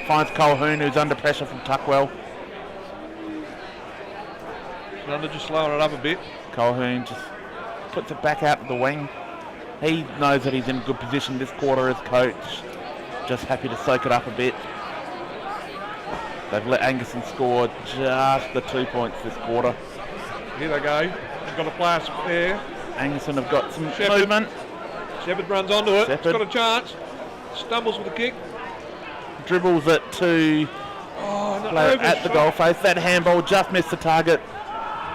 finds Colhoun, who's under pressure from Tuckwell. Tanunda just slowing it up a bit. Colhoun just puts it back out to the wing. He knows that he's in a good position this quarter as coach. Just happy to soak it up a bit. They've let Angaston score just the 2 points this quarter. Here they go. He's got a player spare. Angaston have got some Shepherd. movement. Shepherd runs onto it. Shepherd. He's got a chance. Stumbles with a kick. Dribbles it to Oh, no, player over at the shot. goal face. That handball just missed the target.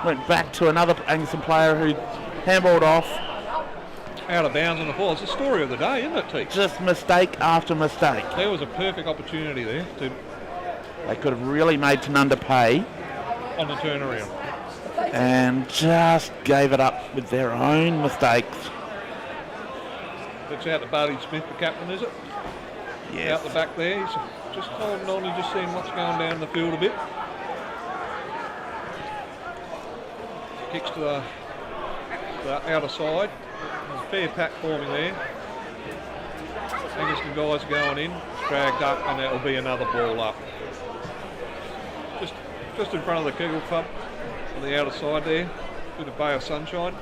Went back to another Angaston player who handballed off. Out of bounds on the ball. It's the story of the day, isn't it, T? Just mistake after mistake. There was a perfect opportunity there They could have really made Tanunda pay on the turnaround. and just gave it up with their own mistakes. It's out to Barty Smith, the captain, is it? Yes. Out the back there. He's just holding on and just seeing what's going down the field a bit. Kicks to the outer side. There's a fair pack forming there. Angaston guys going in, dragged up, and that'll be another ball up. Just in front of the Kegel Club on the outer side there. Bit of Bay of Sunshine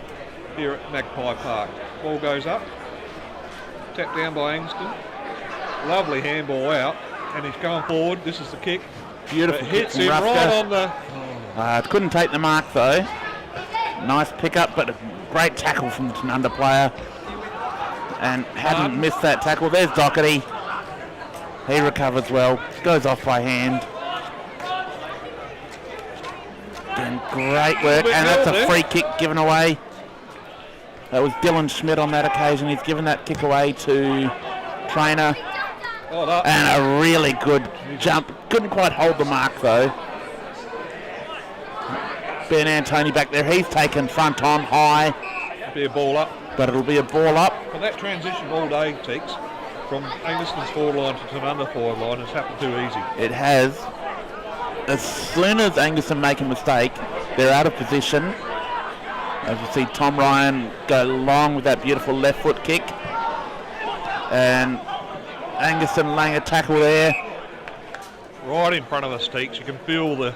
here at Magpie Park. Ball goes up. Tapped down by Angaston. Lovely handball out, and he's going forward. This is the kick. Beautiful It kick hits from him Rusker. right on the... Couldn't take the mark though. Nice pickup, but a great tackle from the Tanunda player. And hadn't missed that tackle. There's Doherty. He recovers well. Goes off by hand. Doing great work. And that's a free kick given away. That was Dylan Schmidt on that occasion. He's given that kick away to Trainer. And a really good jump. Couldn't quite hold the mark though. Ben Antoni back there. He's taken front on high. Be a ball up. But it'll be a ball up. Well, that transition all day, Teeks, from Angaston's forward line to Tanunda forward line has happened too easy. It has. As soon as Angaston make a mistake, they're out of position. As you see Tom Ryan go long with that beautiful left foot kick. And Angaston laying a tackle there. Right in front of us, Teeks. You can feel the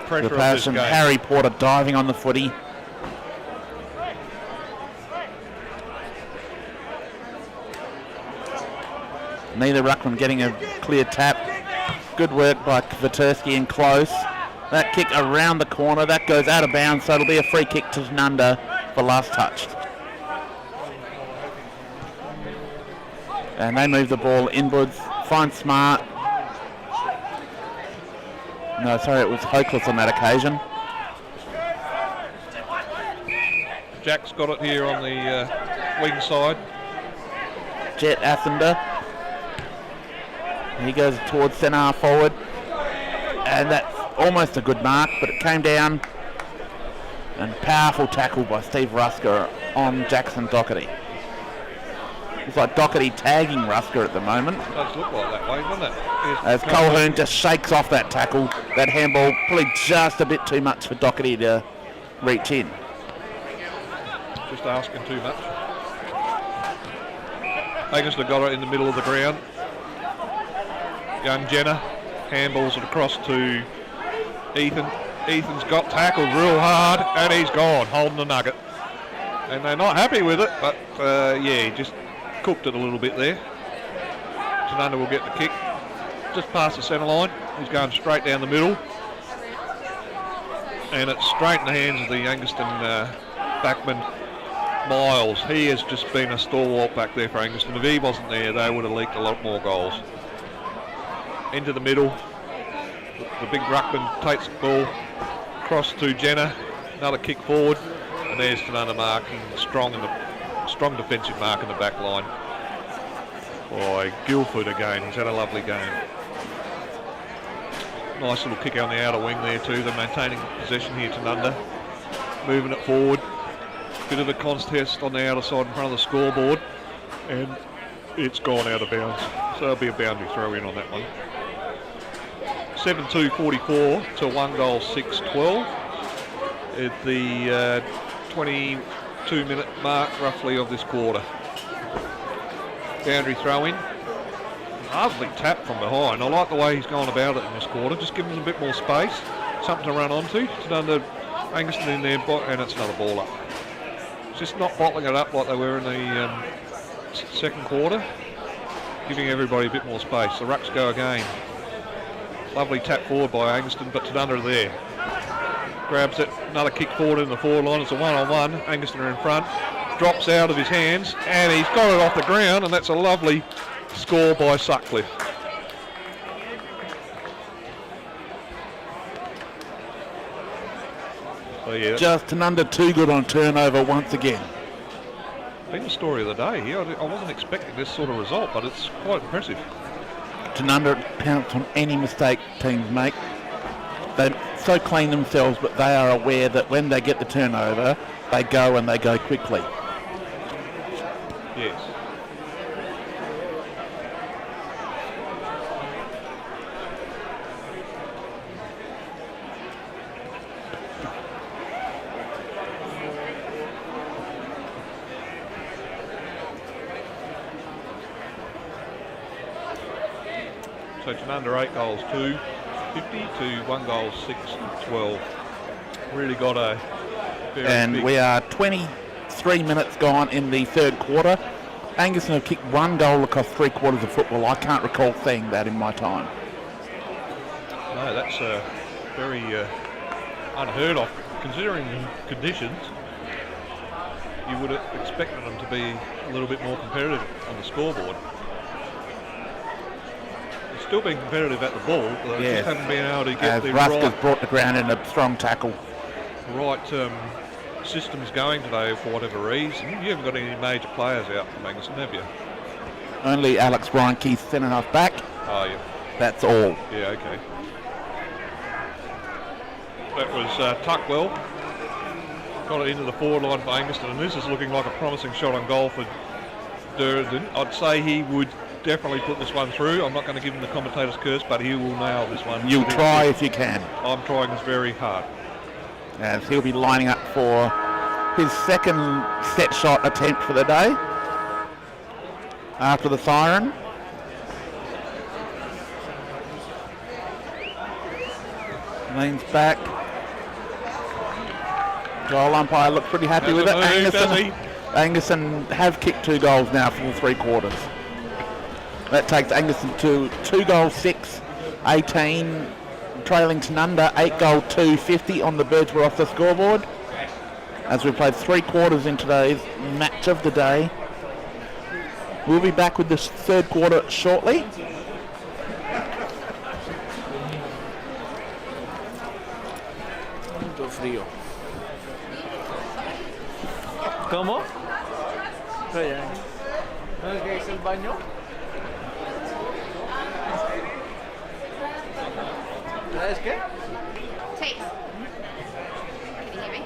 pressure The of this passion. game. Harry Porter diving on the footy. Neither ruckman getting a clear tap. Good work by Kvaterski and close. That kick around the corner, that goes out of bounds, so it'll be a free kick to Tanunda for last touched. And they move the ball inwards. Find Smart. No, sorry, it was Hopeless on that occasion. Jack's got it here on the wing side. Jet Athander. He goes towards centre forward. And that's almost a good mark, but it came down. And powerful tackle by Steve Rusker on Jackson Doherty. It's like Doherty tagging Rusker at the moment. It does look like that way, doesn't it? As Colquhoun just shakes off that tackle. That handball probably just a bit too much for Doherty to reach in. Just asking too much. Angaston got it in the middle of the ground. Young Jenner handballs it across to Ethan. Ethan's got tackled real hard and he's gone, holding the nugget. And they're not happy with it, but yeah, he just cooked it a little bit there. Tanunda will get the kick just past the centre line. He's going straight down the middle. And it's straight in the hands of the Angaston backman, Miles. He has just been a stalwart back there for Angaston. If he wasn't there, they would have leaked a lot more goals. Into the middle. The big ruckman takes the ball across to Jenner. Another kick forward. And there's Tanunda marking strong defensive mark in the back line. Boy, Guildford again. He's had a lovely game. Nice little kick on the outer wing there too. They're maintaining possession here, Tanunda. Moving it forward. Bit of a contest on the outer side in front of the scoreboard. And it's gone out of bounds. So there'll be a boundary throw in on that one. 7-2-44 to 1 goal 6-12 at the 22-minute mark roughly of this quarter. Boundary throw in. Lovely tap from behind. I like the way he's gone about it in this quarter. Just giving them a bit more space, something to run onto. Tanunda, Angaston in there, and it's another ball up. Just not bottling it up like they were in the second quarter. Giving everybody a bit more space. The rucks go again. Lovely tap forward by Angaston, but Tanunda there. Grabs it, another kick forward in the forward line. It's a one-on-one. Angaston are in front. Drops out of his hands, and he's got it off the ground, and that's a lovely score by Sutcliffe. So yeah, Just Tanunda too good on turnover once again. been the story of the day here. I wasn't expecting this sort of result, but it's quite impressive. Tanunda pounce on any mistake teams make. They so clean themselves, but they are aware that when they get the turnover, they go and they go quickly. Yes. So Tanunda 8 goals 2, 50 to 1 goal 6, 12. Really got a very And big... we are 23 minutes gone in the third quarter. Angaston have kicked 1 goal across 3 quarters of football. I can't recall seeing that in my time. No, No, that's very unheard of. Considering the conditions, you would have expected them to be a little bit more competitive on the scoreboard. They've still been competitive at the ball, but they Yes. just haven't been able to get As the Rusk right has brought the ground in a strong tackle. systems going today for whatever reason. You haven't got any major players out from Angaston, have you? Only Alex Reinke thin enough back. Oh, yeah. That's all. Yeah, okay. That was Tuckwell. Got it into the forward line for Angaston, and this is looking like a promising shot on goal for Durden. I'd say he would definitely put this one through. I'm not going to give him the commentator's curse, but he will nail this one. You try if you can. I'm trying very hard. As he'll be lining up for his second set shot attempt for the day after the siren. Leans back. Goal umpire looked pretty happy with it. Angaston have kicked 2 goals now for the 3 quarters. That takes Angaston to 2 goals 6-18, trailing Tanunda 8 goal 2-50 on the birds were off the scoreboard. As we played 3 quarters in today's match of the day. We'll be back with this 3rd quarter shortly. ¿Cómo? ¿Qué es el baño? ¿Sabes qué? Chase. Can you hear me?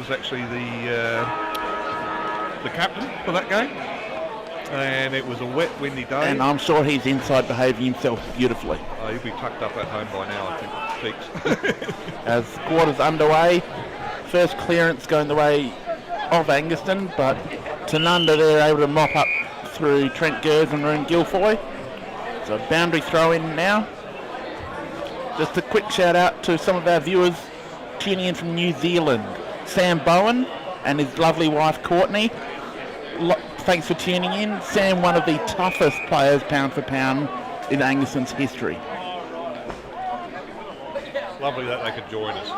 was actually the captain for that game, and it was a wet, windy day. And I'm sure he's inside behaving himself beautifully. Oh, he'll be tucked up at home by now, I think, Teeks. As quarters underway, first clearance going the way of Angaston, but Tanunda they're able to mop up through Trent Gers and Roon Guilfoy. So boundary throw in now. Just a quick shout out to some of our viewers tuning in from New Zealand. Sam Bowen and his lovely wife Courtney. Thanks for tuning in. Sam, one of the toughest players pound for pound in Angaston's history. Lovely that they could join us.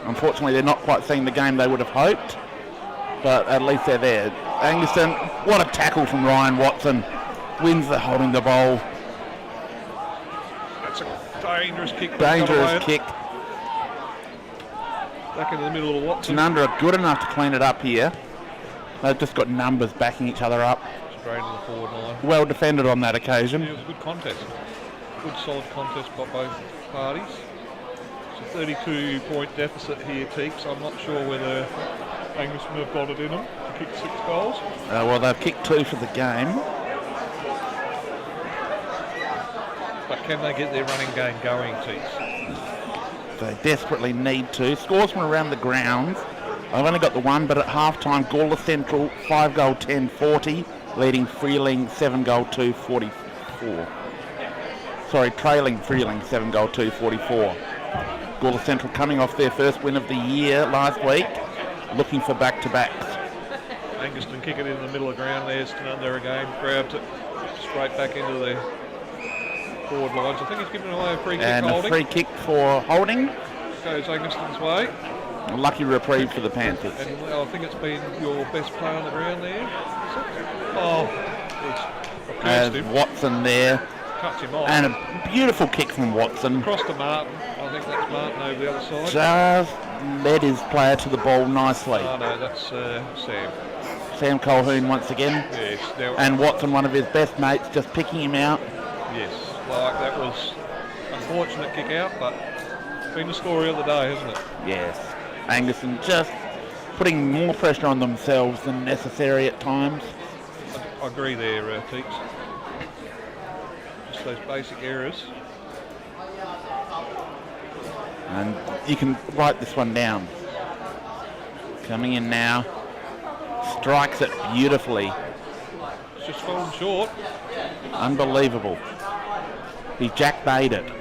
Unfortunately, they're not quite seeing the game they would have hoped, but at least they're there. Angaston, what a tackle from Ryan Watson. Wins the holding the ball. That's a dangerous kick. Dangerous kick. Back into the middle of Watson. Tanunda are good enough to clean it up here. They've just got numbers backing each other up. Straight into the forward line. Well defended on that occasion. It was a good contest. Good solid contest by both parties. It's a 32-point deficit here, Teeks. I'm not sure whether Angaston have got it in them to kick 6 goals. Well, they've kicked 2 for the game. But can they get their running game going, Teeks? They desperately need to. Scores from around the grounds. I've only got the one, but at half-time, Gawler Central 5-goal 10-40, leading Freeling 7-goal 2-44. Sorry, trailing Freeling 7-goal 2-44. Gawler Central coming off their first win of the year last week, looking for back-to-backs. Angaston kick it in the middle of the ground. There's Tanunda again, grabs it straight back into the forward lines. I think he's given away a free kick. And holding. A free kick for holding. Goes Angaston's way. A lucky reprieve for the Panthers. And I think it's been your best player on the ground there. Oh, As Watson there. Cuts him off. And a beautiful kick from Watson. Across to Martin. I think that's Martin over the other side. Just led his player to the ball nicely. Oh no, that's Sam. Sam Colquhoun once again. Yes. Now, and Watson, one of his best mates, just picking him out. Yes, like that was unfortunate kick out, but it's been the story of the day, hasn't it? Yes. Angaston just putting more pressure on themselves than necessary at times. I agree there, Teeks. Just those basic errors. And you can write this one down. Coming in now. Strikes it beautifully. It's just fallen short. Unbelievable. He jack-baited it.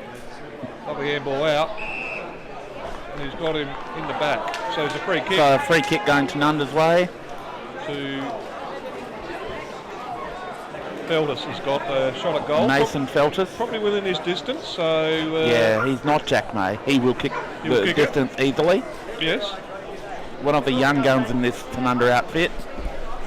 Lovely handball out. And he's got him in the back. So it's a free kick. So a free kick going Tanunda's way. To Feltus has got a shot at goal. Mason Feltus. Probably within his distance, so... yeah, he's not Jack May. He will kick the distance easily. Yes. One of the young guns in this Tanunda outfit.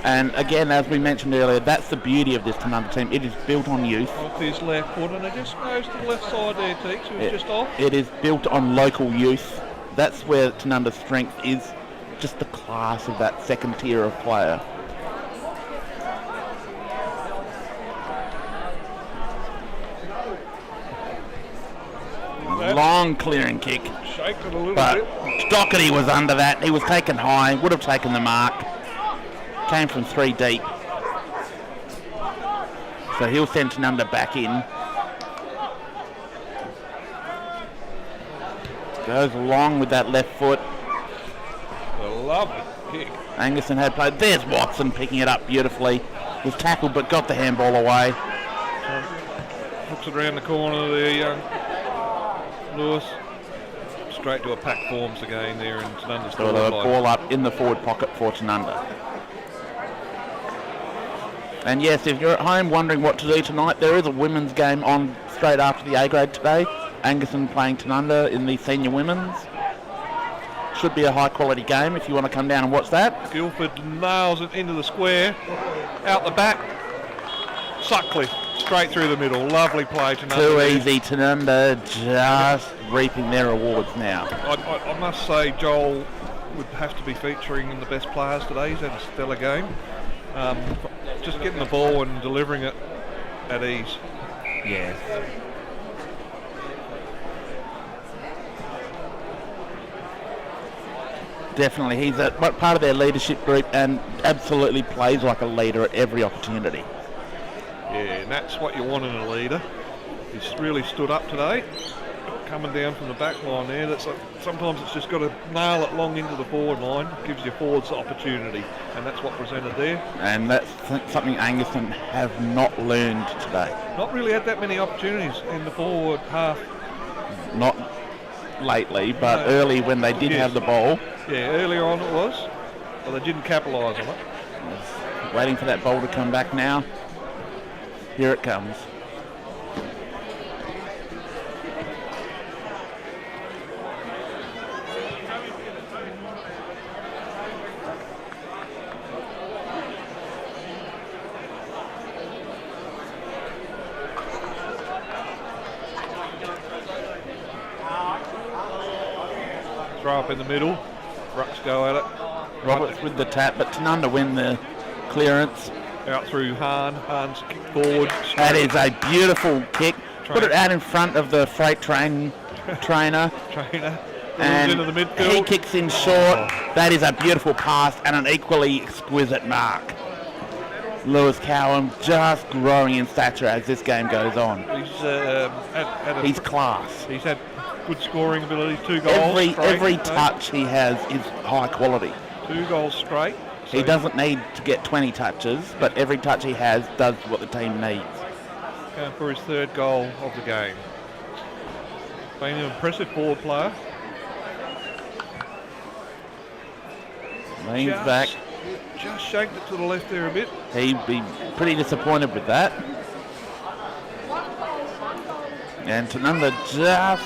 And again, as we mentioned earlier, that's the beauty of this Tanunda team. It is built on youth. Off his left foot, and it just goes to the left side there, Teeks. He was just off. It is built on local youth. That's where Tanunda's strength is. Just the class of that second tier of player. Long clearing kick. Shaked it a little but bit. Doherty was under that. He was taken high. Would have taken the mark. Came from 3 deep. So he'll send Tanunda back in. Goes along with that left foot. A lovely kick. Angaston had played. There's Watson picking it up beautifully. Was tackled but got the handball away. Hooks it around the corner there, Lewis. Straight to a pack forms again there, and Tanunda's So the ball up in the forward pocket for Tanunda. And yes, if you're at home wondering what to do tonight, there is a women's game on straight after the A grade today. Angaston playing Tanunda in the senior women's. Should be a high quality game if you want to come down and watch that. Guildford nails it into the square. Out the back. Sutcliffe straight through the middle. Lovely play, Tanunda. Too easy. Tanunda just reaping their rewards now. I must say Joel would have to be featuring in the best players today. He's had a stellar game. Just getting the ball and delivering it at ease. Yes. Definitely. He's part of their leadership group and absolutely plays like a leader at every opportunity. Yeah, and that's what you want in a leader. He's really stood up today, coming down from the back line there. Sometimes it's just got to nail it long into the forward line, gives your forwards the opportunity, and that's what presented there. And that's something Angaston have not learned today. Not really had that many opportunities in the forward half. Not lately, but No. early when they did have the ball. Yeah, earlier on it was, but they didn't capitalise on it. Waiting for that ball to come back now. Here it comes. Throw up in the middle, Rucks go at it. Roberts with the tap, but Tanunda win the clearance. Out through Hahn's kick forward. That is a beautiful kick. Put it out in front of the freight trainer. Trainer. And into the midfield. he kicks in short. That is a beautiful pass and an equally exquisite mark. Lewis Cowan just growing in stature as this game goes on. He's class. He's had good scoring ability, 2 goals. Every touch he has is high quality. 2 goals straight. So He doesn't need to get 20 touches, but every touch he has does what the team needs. Going for his 3rd goal of the game. Been an impressive forward player. Leans back. Just shaked it to the left there a bit. He'd be pretty disappointed with that. And Tanunda just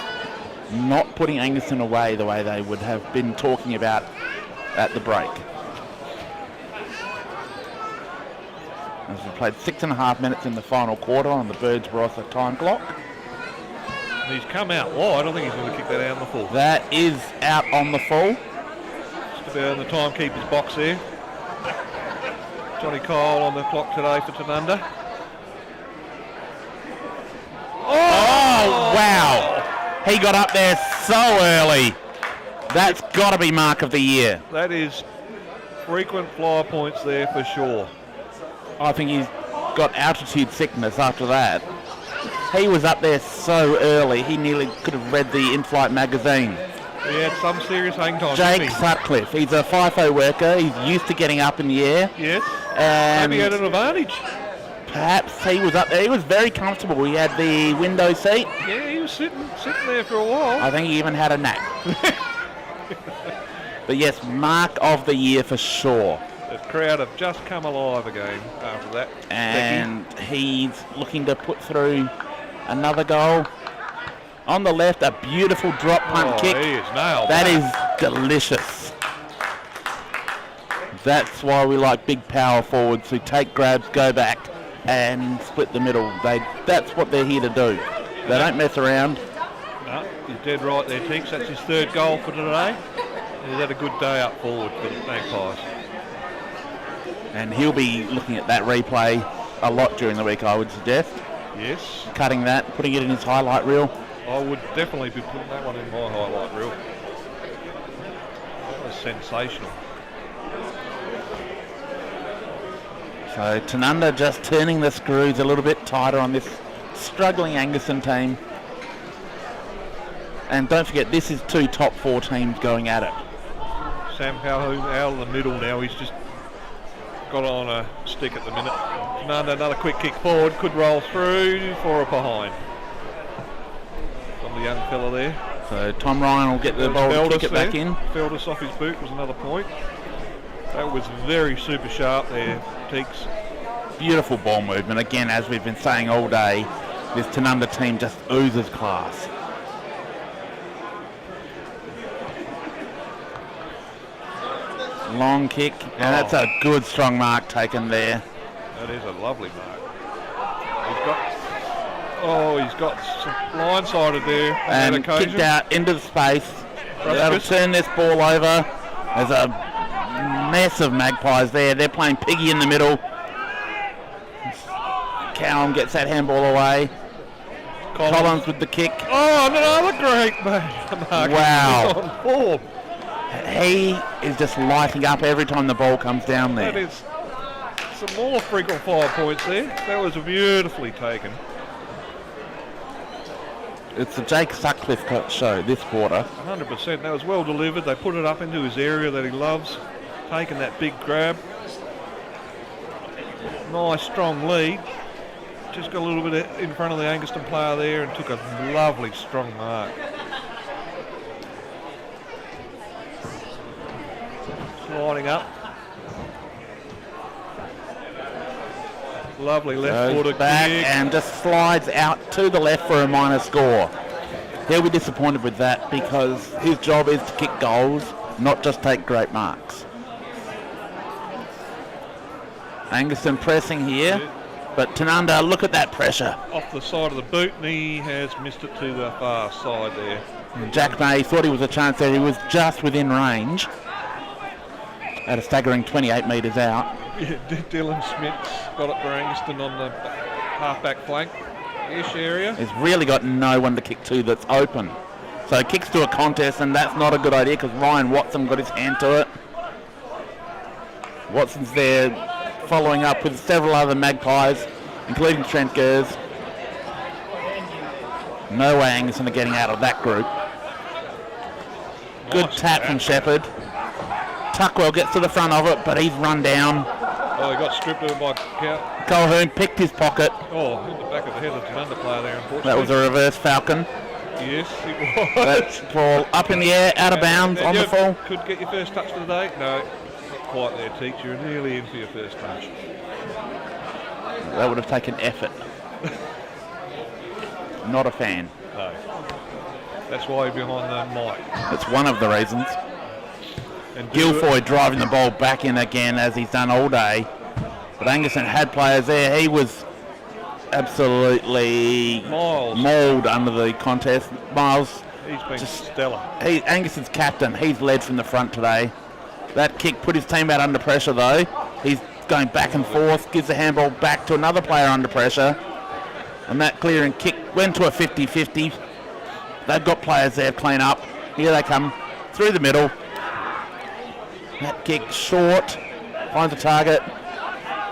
not putting Angaston away the way they would have been talking about at the break. As we played 6.5 minutes in the final quarter on the Birds Barossa time clock. He's come out wide. I think he's going to kick that out on the full. That is out on the full. Just about in the timekeeper's box there. Johnny Kyle on the clock today for Tanunda. Oh, wow. He got up there so early. That's got to be mark of the year. That is frequent flyer points there for sure. I think he's got altitude sickness after that. He was up there so early, he nearly could have read the in-flight magazine. He had some serious hang time. Jake Sutcliffe, he's a FIFO worker. He's used to getting up in the air. Yes. And maybe he had an advantage. Perhaps he was up there. He was very comfortable. He had the window seat. Yeah, he was sitting there for a while. I think he even had a nap. But yes, mark of the year for sure. The crowd have just come alive again after that. And he's looking to put through another goal. On the left, a beautiful drop punt kick. He is nailed. That is delicious. That's why we like big power forwards who take grabs, go back and split the middle. That's what they're here to do. They don't mess around. No, he's dead right there, Tinks. That's his 3rd goal for today. He's had a good day up forward for the Magpies. And he'll be looking at that replay a lot during the week, I would suggest. Yes. Cutting that, putting it in his highlight reel. I would definitely be putting that one in my highlight reel. That was sensational. So Tanunda just turning the screws a little bit tighter on this struggling Angaston team. And don't forget, this is 2 top 4 teams going at it. Sam Calhoun out of the middle now. He's just got on a stick at the minute. Tanunda, another quick kick forward. Could roll through for a behind. From the young fella there. So Tom Ryan will get the ball to kick it back in. Feldus off his boot was another point. That was very super sharp there, Teeks. Beautiful ball movement. Again, as we've been saying all day, this Tanunda team just oozes class. Long kick, and that's a good strong mark taken there. That is a lovely mark. He's got some blindsided there on that And occasion. kicked out into the space. That'll turn this ball over. There's a mess of Magpies there. They're playing piggy in the middle. Callum gets that handball away. Collins with the kick. Oh, another great mark. Wow. On form. He is just lighting up every time the ball comes down That there. is some more frequent fire points there. That was beautifully taken. It's the Jake Sutcliffe show this quarter. 100%. That was well delivered. They put it up into his area that he loves. Taking that big grab. Nice strong lead. Just got a little bit in front of the Angaston player there and took a lovely strong mark. Sliding up. Lovely left Goes footed back kick. and just slides out to the left for a minor score. He'll be disappointed with that because his job is to kick goals, not just take great marks. Angaston pressing here, but Tanunda, look at that pressure. Off the side of the boot, and he has missed it to the far side there. Jack May thought he was a chance there. He was just within range at a staggering 28 metres out. Yeah, Dylan Smith's got it for Angaston on the half-back flank-ish area. He's really got no one to kick to that's open. So he kicks to a contest, and that's not a good idea because Ryan Watson got his hand to it. Watson's there following up with several other Magpies, including Trent Gers. No way Angaston are getting out of that group. Good tap from Shepherd. Tuckwell gets to the front of it, but he's run down. Oh, he got stripped of by Colquhoun picked his pocket. Oh, in the back of the head of the Tanunda player there, unfortunately. That was a reverse Falcon. Yes, it was. That ball up in the air, out of bounds, on the full. Could get your first touch of the day. No, not quite there, Teach. You're nearly in for your first touch. That would have taken effort. Not a fan. No. That's why you're behind the mic. That's one of the reasons. And Guilfoyle driving the ball back in again as he's done all day. But Angaston had players there. He was absolutely mauled under the contest. Miles, he's been stellar. Angaston's captain. He's led from the front today. That kick put his team out under pressure though. He's going back and forth, gives the handball back to another player under pressure. And that clearing kick went to a 50-50. They've got players there to clean up. Here they come through the middle. That kick short, finds a target.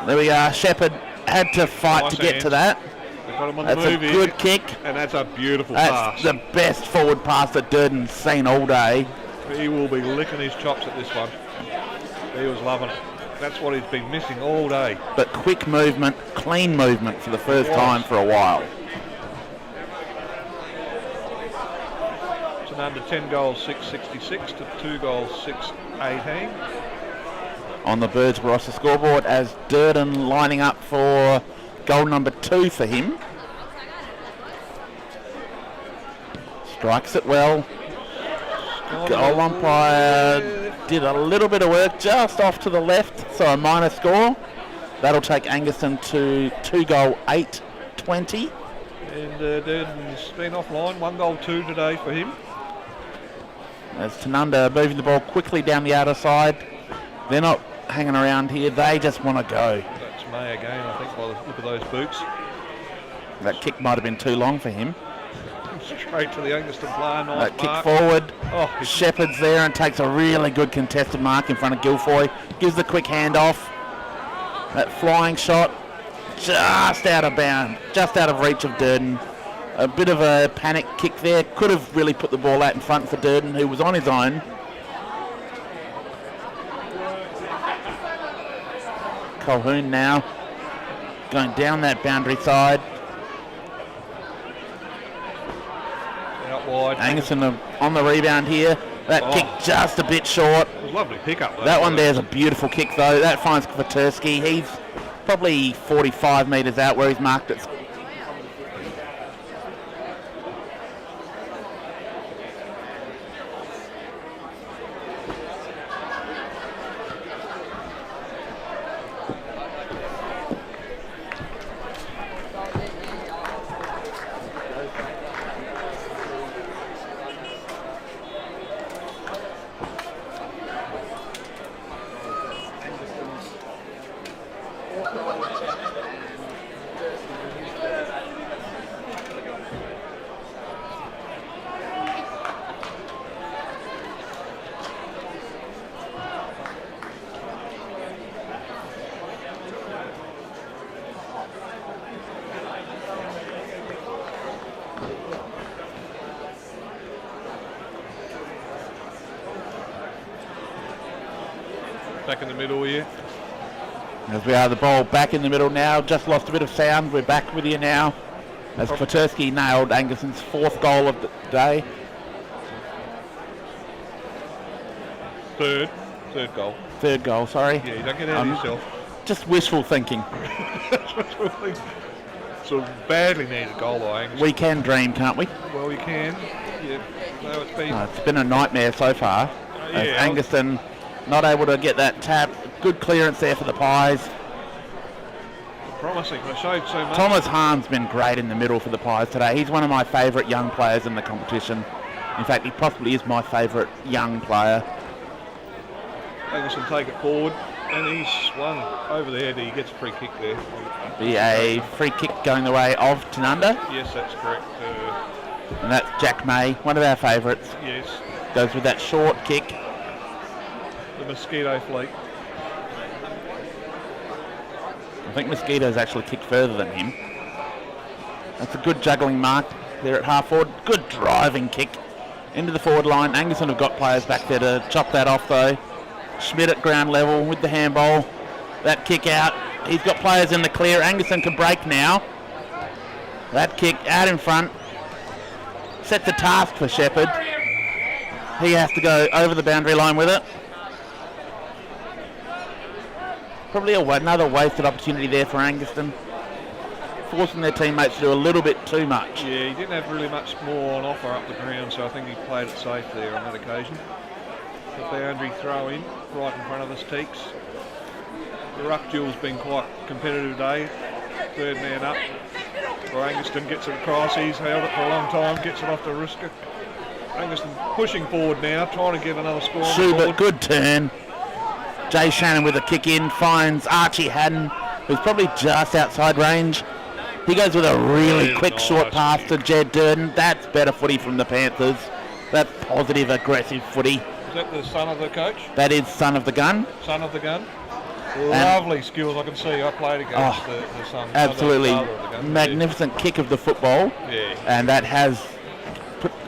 There we are. Shepherd had to fight to get to that. That's a good kick. And that's a beautiful pass. That's the best forward pass that Durden's seen all day. He will be licking his chops at this one. He was loving it. That's what he's been missing all day. But quick movement, clean movement for the first time for a while. It's an under 10 goals, 666 to 2 goals, 618. On the Birds Barossa scoreboard as Durden lining up for goal number 2 for him. Strikes it well. Goal umpire did a little bit of work just off to the left, so a minor score. That'll take Angaston to 2 goal 8-20. And Durden's been offline, 1 goal 2 today for him. As Tanunda moving the ball quickly down the outer side. They're not hanging around here, they just want to go. That's May again, I think, by the look of those boots. That kick might have been too long for him. Straight to the Angaston player, nice Kick mark. forward. Oh, Shepherd's there and takes a really good contested mark in front of Guilfoyle. Gives the quick handoff. That flying shot just out of bounds, just out of reach of Durden. A bit of a panic kick there. Could have really put the ball out in front for Durden, who was on his own. Colquhoun now going down that boundary side. Out wide. Angaston on the rebound here. That kick just a bit short. It was a lovely pickup though. That one there's a beautiful kick though. That finds Kvaterski. He's probably 45 metres out where he's marked it. Back in the middle here. As we are the ball back in the middle now. Just lost a bit of sound. We're back with you now. As Kwiatkowski nailed Angaston's 4th goal of the day. Third goal. 3rd goal, sorry. Yeah, you don't get out of yourself. Just wishful thinking. So badly needed goal by Angaston. We can dream, can't we? Well, we can. Yeah. No, It's been a nightmare so far. As Angaston not able to get that tap. Good clearance there for the Pies. Promising. They showed so much. Thomas Hahn's been great in the middle for the Pies today. He's one of my favourite young players in the competition. In fact, he possibly is my favourite young player. Angaston take it forward, and he's swung over the head. He gets a free kick there. Be a free kick going the way of Tanunda. Yes, that's correct. And that's Jack May, one of our favourites. Yes. Goes with that short kick. The mosquito fleet. I think Mosquito's actually kicked further than him. That's a good juggling mark there at half forward. Good driving kick into the forward line. Angaston have got players back there to chop that off though. Schmidt at ground level with the handball. That kick out. He's got players in the clear. Angaston can break now. That kick out in front. Set the task for Shepherd. He has to go over the boundary line with it. Probably another wasted opportunity there for Angaston. Forcing their teammates to do a little bit too much. Yeah, he didn't have really much more on offer up the ground, so I think he played it safe there on that occasion. The boundary throw in right in front of us, Teeks. The ruck duel's been quite competitive today. 3rd man up. Angaston gets it across. He's held it for a long time, gets it off to Ruska. Angaston pushing forward now, trying to get another score. Schubert, good turn. Jay Shannon with a kick in, finds Archie Haddon, who's probably just outside range. He goes with a really quick short pass to Jed Durden. That's better footy from the Panthers. That's positive, aggressive footy. Is that the son of the coach? That is son of the gun. Son of the gun. Lovely skills, I can see. I played against the son. Absolutely Father of the gun. magnificent kick of the football. Yeah. And that has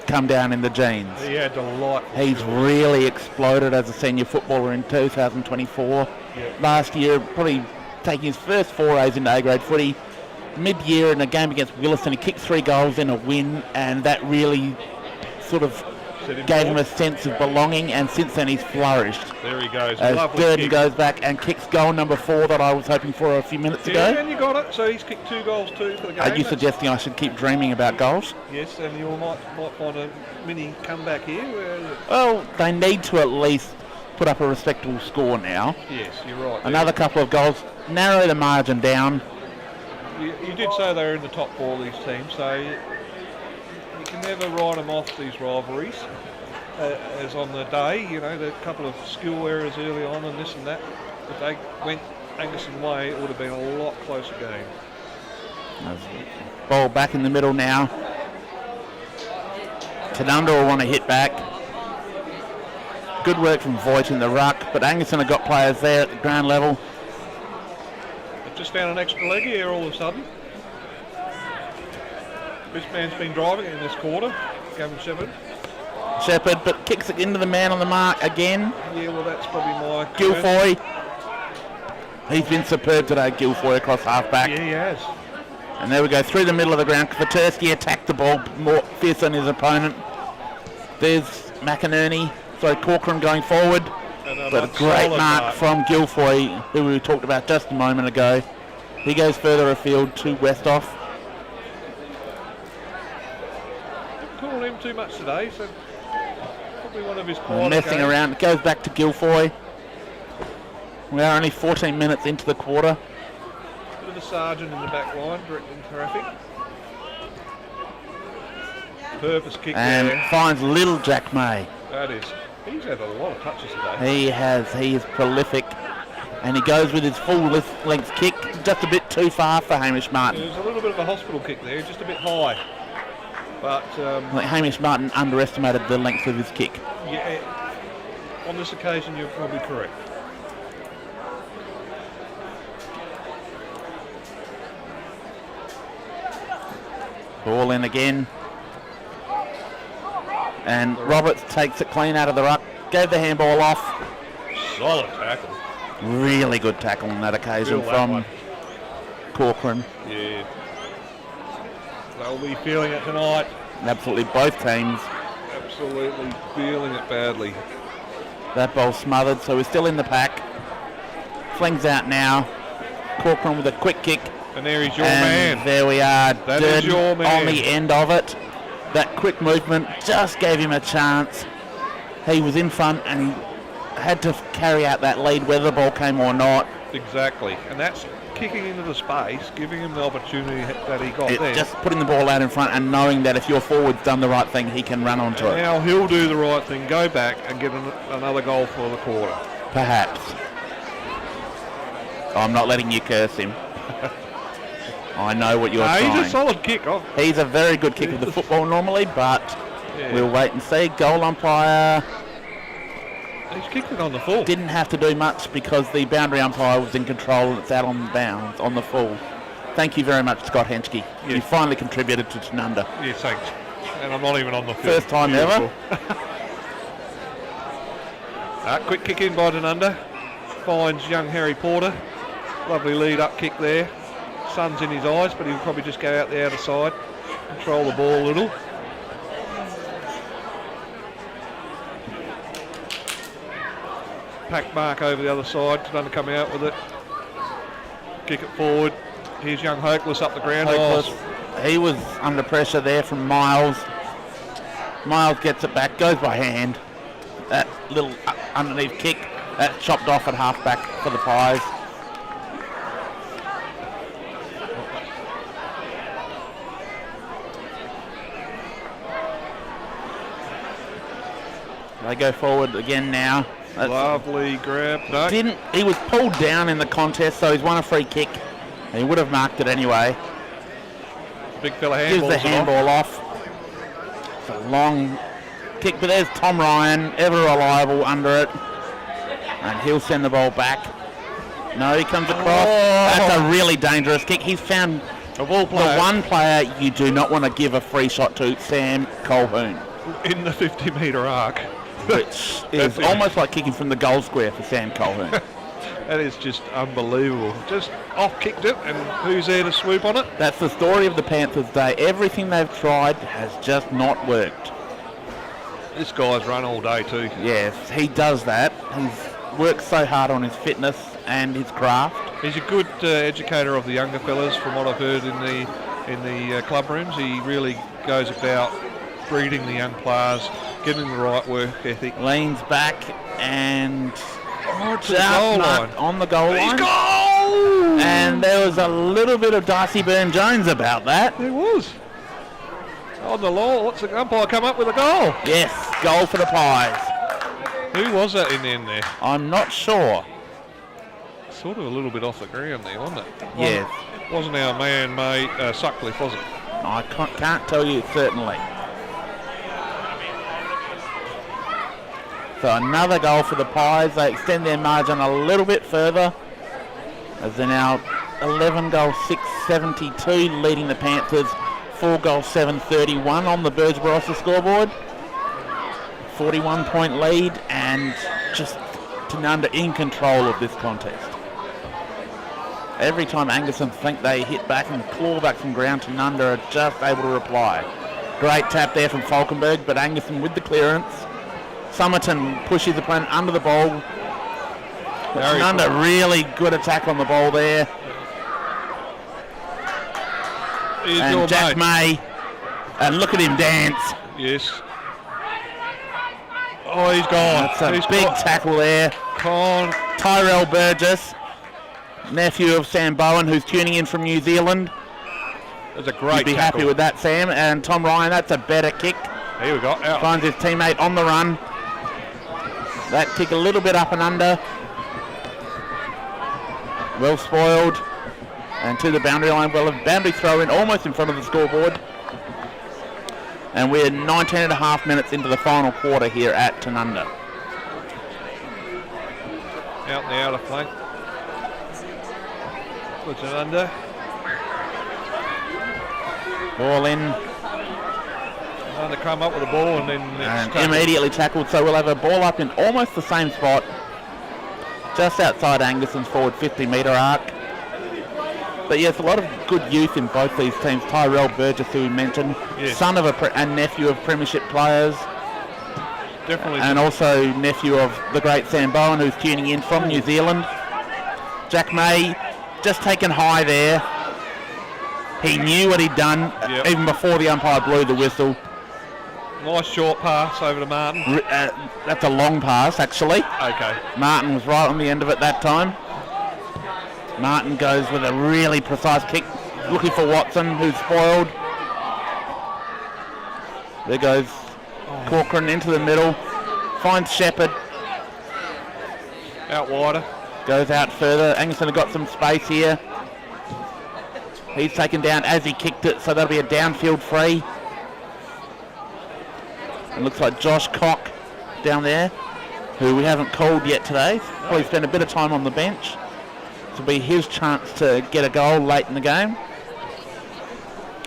come down in the genes. He had delightful. He's really exploded as a senior footballer in 2024. Yep. Last year, probably taking his first forays into A-grade footy. Mid-year in a game against Williston, he kicked 3 goals in a win, and that really sort of gave him a sense of belonging, and since then he's flourished. There he goes. As Lovely Durden kick. goes back and kicks goal number 4 that I was hoping for a few minutes Yeah, ago. and you got it. So he's kicked 2 goals too for the game. Are you suggesting I should keep dreaming about goals? Yes, and you might find a mini comeback here. Well, they need to at least put up a respectable score now. Yes, you're right. Another couple of goals, narrow the margin down. You did say they were in the top 4 of these teams, so you can never write them off, these rivalries. As on the day, you know, the couple of skill errors early on and this and that. If they went Angaston way, it would have been a lot closer game. Ball back in the middle now. Tanunda will want to hit back. Good work from Voigt in the ruck, but Angaston have got players there at the ground level. They've just found an extra leg here all of a sudden. This man's been driving in this quarter, Gavin Shepherd. Shepherd, but kicks it into the man on the mark again. Yeah, well, that's probably my... Guilfoy. He's been superb today, Guilfoy, across half-back. Yeah, he has. And there we go, through the middle of the ground. Kwiatkowski attacked the ball more fierce than his opponent. There's Corcoran going forward. But a great mark from Guilfoy, who we talked about just a moment ago. He goes further afield to Westhoff. Didn't call him too much today, so probably one of his quieter Messing games. around, it goes back to Guilfoy. We are only 14 minutes into the quarter. Bit of a sergeant in the back line, directing traffic. Purpose kick And there. finds little Jack May. That is. He's had a lot of touches today. He is prolific. And he goes with his full length kick, just a bit too far for Hamish Martin. There's a little bit of a hospital kick there, just a bit high. But, I think Hamish Martin underestimated the length of his kick. yeah, on this occasion you're probably correct. Ball in again. And Roberts takes it clean out of the ruck. Gave the handball off. Solid tackle. Really good tackle on that occasion Feel that from one. Corcoran. Yeah. They'll be feeling it tonight. Absolutely, both teams. Absolutely feeling it badly. That ball smothered, so we're still in the pack. Flings out now. Corcoran with a quick kick. And there is your and man. There we are. That is your man. On the end of it. That quick movement just gave him a chance. He was in front and he had to carry out that lead whether the ball came or not. Exactly. And that's kicking into the space, giving him the opportunity that he got there. Just putting the ball out in front and knowing that if your forward's done the right thing, he can run onto it. Now he'll do the right thing, go back and get another goal for the quarter. Perhaps. I'm not letting you curse him. I know what you're trying. He's a solid kick. He's a very good kick of the football normally, but we'll wait and see. Goal umpire. He's kicked it on the full. Didn't have to do much because the boundary umpire was in control and it's out on bounds on the full. Thank you very much, Scott Henschke. Yes. You finally contributed to Tanunda. Yes, thanks. And I'm not even on the field. First time ever. Quick kick in by Tanunda. Finds young Harry Porter. Lovely lead up kick there. Sun's in his eyes, but he'll probably just go out the outer side, control the ball a little. Pack mark over the other side, Tanunda coming out with it. Kick it forward. Here's young Hokeless up the ground. He was under pressure there from Miles. Miles gets it back, goes by hand. That little underneath kick, that's chopped off at half back for the Pies. They go forward again now. Lovely grab. No. He was pulled down in the contest, so he's won a free kick. He would have marked it anyway. Big fella handballs Gives the handball off. It's a long kick, but there's Tom Ryan, ever reliable under it. And he'll send the ball back. No, he comes across. That's a really dangerous kick. He's found of all players, the one player you do not want to give a free shot to, Sam Colquhoun. In the 50-metre arc. Which is almost like kicking from the goal square for Sam Colquhoun. That is just unbelievable. Just off-kicked it, and who's there to swoop on it? That's the story of the Panthers day. Everything they've tried has just not worked. This guy's run all day too. Yes, he does that. He's worked so hard on his fitness and his craft. He's a good educator of the younger fellas, from what I've heard in the club rooms. He really goes about breeding the young players, getting the right work ethic. Leans back and to the goal line. On the goal line. Goal! And there was a little bit of Darcy Byrne-Jones about that. There was. On the law, what's the umpire come up with a goal? Yes, goal for the Pies. Who was that in the end there? I'm not sure. Sort of a little bit off the ground there, wasn't it? Yes. Wasn't our man, mate, Sutcliffe, was it? I can't tell you certainly. So another goal for the Pies. They extend their margin a little bit further as they're now 11 goals 672, leading the Panthers 4 goals 731 on the Birds Barossa scoreboard. 41-point lead, and just Tanunda in control of this contest. Every time Angaston think they hit back and claw back from ground, Tanunda are just able to reply. Great tap there from Falkenberg, but Angaston with the clearance. Somerton pushes the opponent under the ball. Tanunda really good attack on the ball there. And Jack May, and look at him dance. Yes. Oh, he's gone. That's a big tackle there. Tyrell Burgess, nephew of Sam Bowen, who's tuning in from New Zealand. That's a great You'd be tackle. happy with that, Sam. And Tom Ryan, that's a better kick. Here we go. Out. Finds his teammate on the run. That kick a little bit up and under. Well spoiled. And to the boundary line. Well, a boundary throw in almost in front of the scoreboard. And we're 19 and a half minutes into the final quarter here at Tanunda. Out in the outer flank. Puts it under. Ball in. And they come up with the ball and then And immediately tackled. So we'll have a ball up in almost the same spot. just outside Angaston's forward 50-metre arc. But yes, a lot of good youth in both these teams. Tyrell Burgess, who we mentioned, Yes. son of and nephew of premiership players. Definitely. And also nephew of the great Sam Bowen, who's tuning in from New Zealand. Jack May just taken high there. He knew what he'd done even before the umpire blew the whistle. Nice short pass over to Martin. That's a long pass, actually. Okay. Martin was right on the end of it that time. Martin goes with a really precise kick, looking for Watson, who's spoiled. There goes Corcoran into the middle, finds Shepherd. Out wider. Goes out further. Angaston have got some space here. He's taken down as he kicked it, so that'll be a downfield free. It looks like Josh Cock down there, who we haven't called yet today. Probably spent a bit of time on the bench. This will be his chance to get a goal late in the game.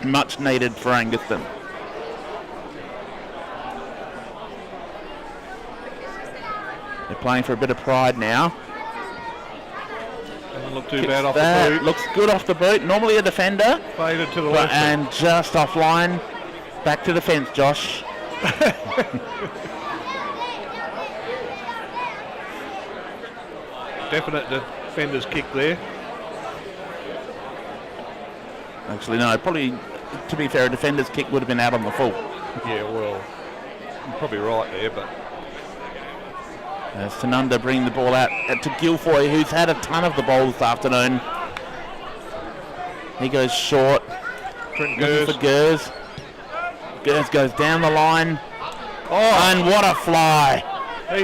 Much needed for Angaston. They're playing for a bit of pride now. Doesn't look too bad off the boot. Looks good off the boot. Normally a defender. Faded to the left. And just offline. Back to the fence, Josh. Definite defender's kick there. Actually, no. Probably, to be fair, a defender's kick would have been out on the full. Yeah, well, you're probably right there, but... As Tanunda bringing the ball out to Guilfoyle, who's had a ton of the ball this afternoon. He goes short. Looking for Gers. Gers goes down the line. Oh, and what a fly.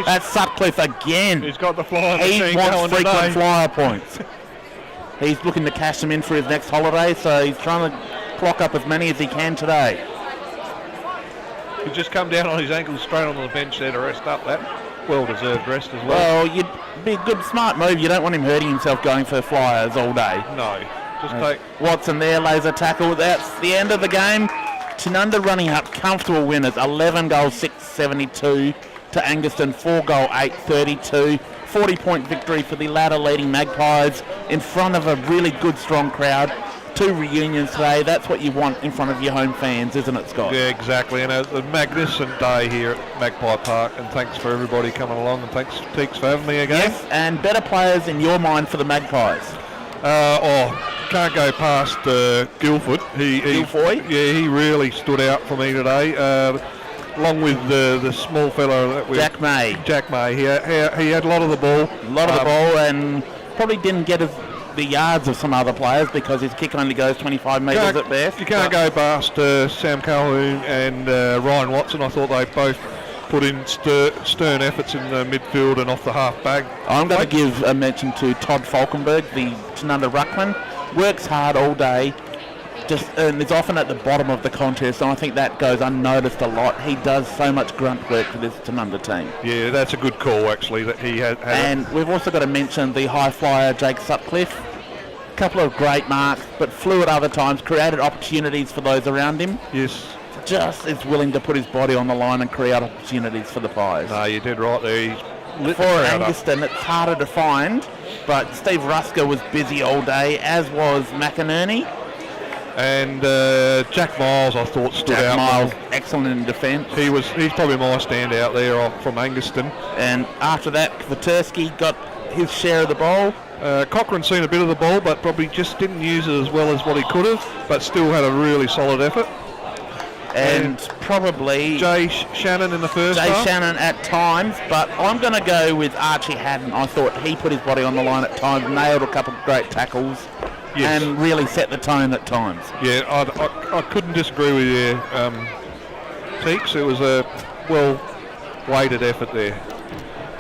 That's Sutcliffe again. He's got the fly. He wants frequent flyer points. He's looking to cash them in for his next holiday, so he's trying to clock up as many as he can today. He's just come down on his ankles straight onto the bench there to rest up. That well-deserved rest as well. Well, you'd be a good, smart move. You don't want him hurting himself going for flyers all day. No. Just take... Watson there, lays a tackle. That's the end of the game. Tanunda running up, comfortable winners. 11 goals, 672 to Angaston, 4 goal, 832. 40-point victory for the ladder leading Magpies in front of a really good, strong crowd. 2 reunions today. That's what you want in front of your home fans, isn't it, Scott? Yeah, exactly. And a magnificent day here at Magpie Park. And thanks for everybody coming along. And thanks, Teeks, for having me again. Yes, and better players in your mind for the Magpies? Can't go past Guilford. Guilfoyle? Yeah, he really stood out for me today. Along with the small fellow that we... Jack May. Jack May. He had a lot of the ball. And probably didn't get the yards of some other players because his kick only goes 25 metres at best. You can't go past Sam Calhoun and Ryan Watson. I thought they both put in stern efforts in the midfield and off the half back. I'm going to give a mention to Todd Falkenberg, the Tanunda ruckman. Works hard all day, and is often at the bottom of the contest, and I think that goes unnoticed a lot. He does so much grunt work for this Tanunda team. Yeah, that's a good call, actually, that he had. And we've also got to mention the high flyer, Jake Sutcliffe. A couple of great marks, but flew at other times, created opportunities for those around him. Yes. Just is willing to put his body on the line and create opportunities for the Pies. No, you did right there. For Angaston, it's harder to find, but Steve Rusker was busy all day, as was McInerney. And Jack Miles, I thought, stood out. Jack Miles, excellent in defence. He's probably my standout there from Angaston. And after that, Kvatersky got his share of the ball. Cochrane's seen a bit of the ball, but probably just didn't use it as well as what he could have, but still had a really solid effort. And probably Jay Shannon in the first half. Jay Shannon at times, but I'm going to go with Archie Haddon. I thought he put his body on the line at times, nailed a couple of great tackles, and really set the tone at times. Yeah, I couldn't disagree with you, Teeks. It was a well-weighted effort there.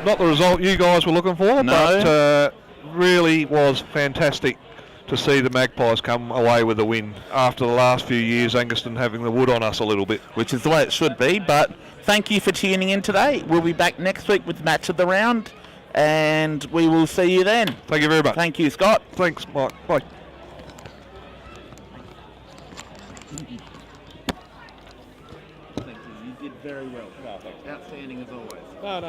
Not the result you guys were looking for, but really was fantastic to see the Magpies come away with a win after the last few years, Angaston having the wood on us a little bit. Which is the way it should be, but thank you for tuning in today. We'll be back next week with Match of the Round, and we will see you then. Thank you very much. Thank you, Scott. Thanks, Mike. Bye. Thank you. You did very well. Outstanding as always. No.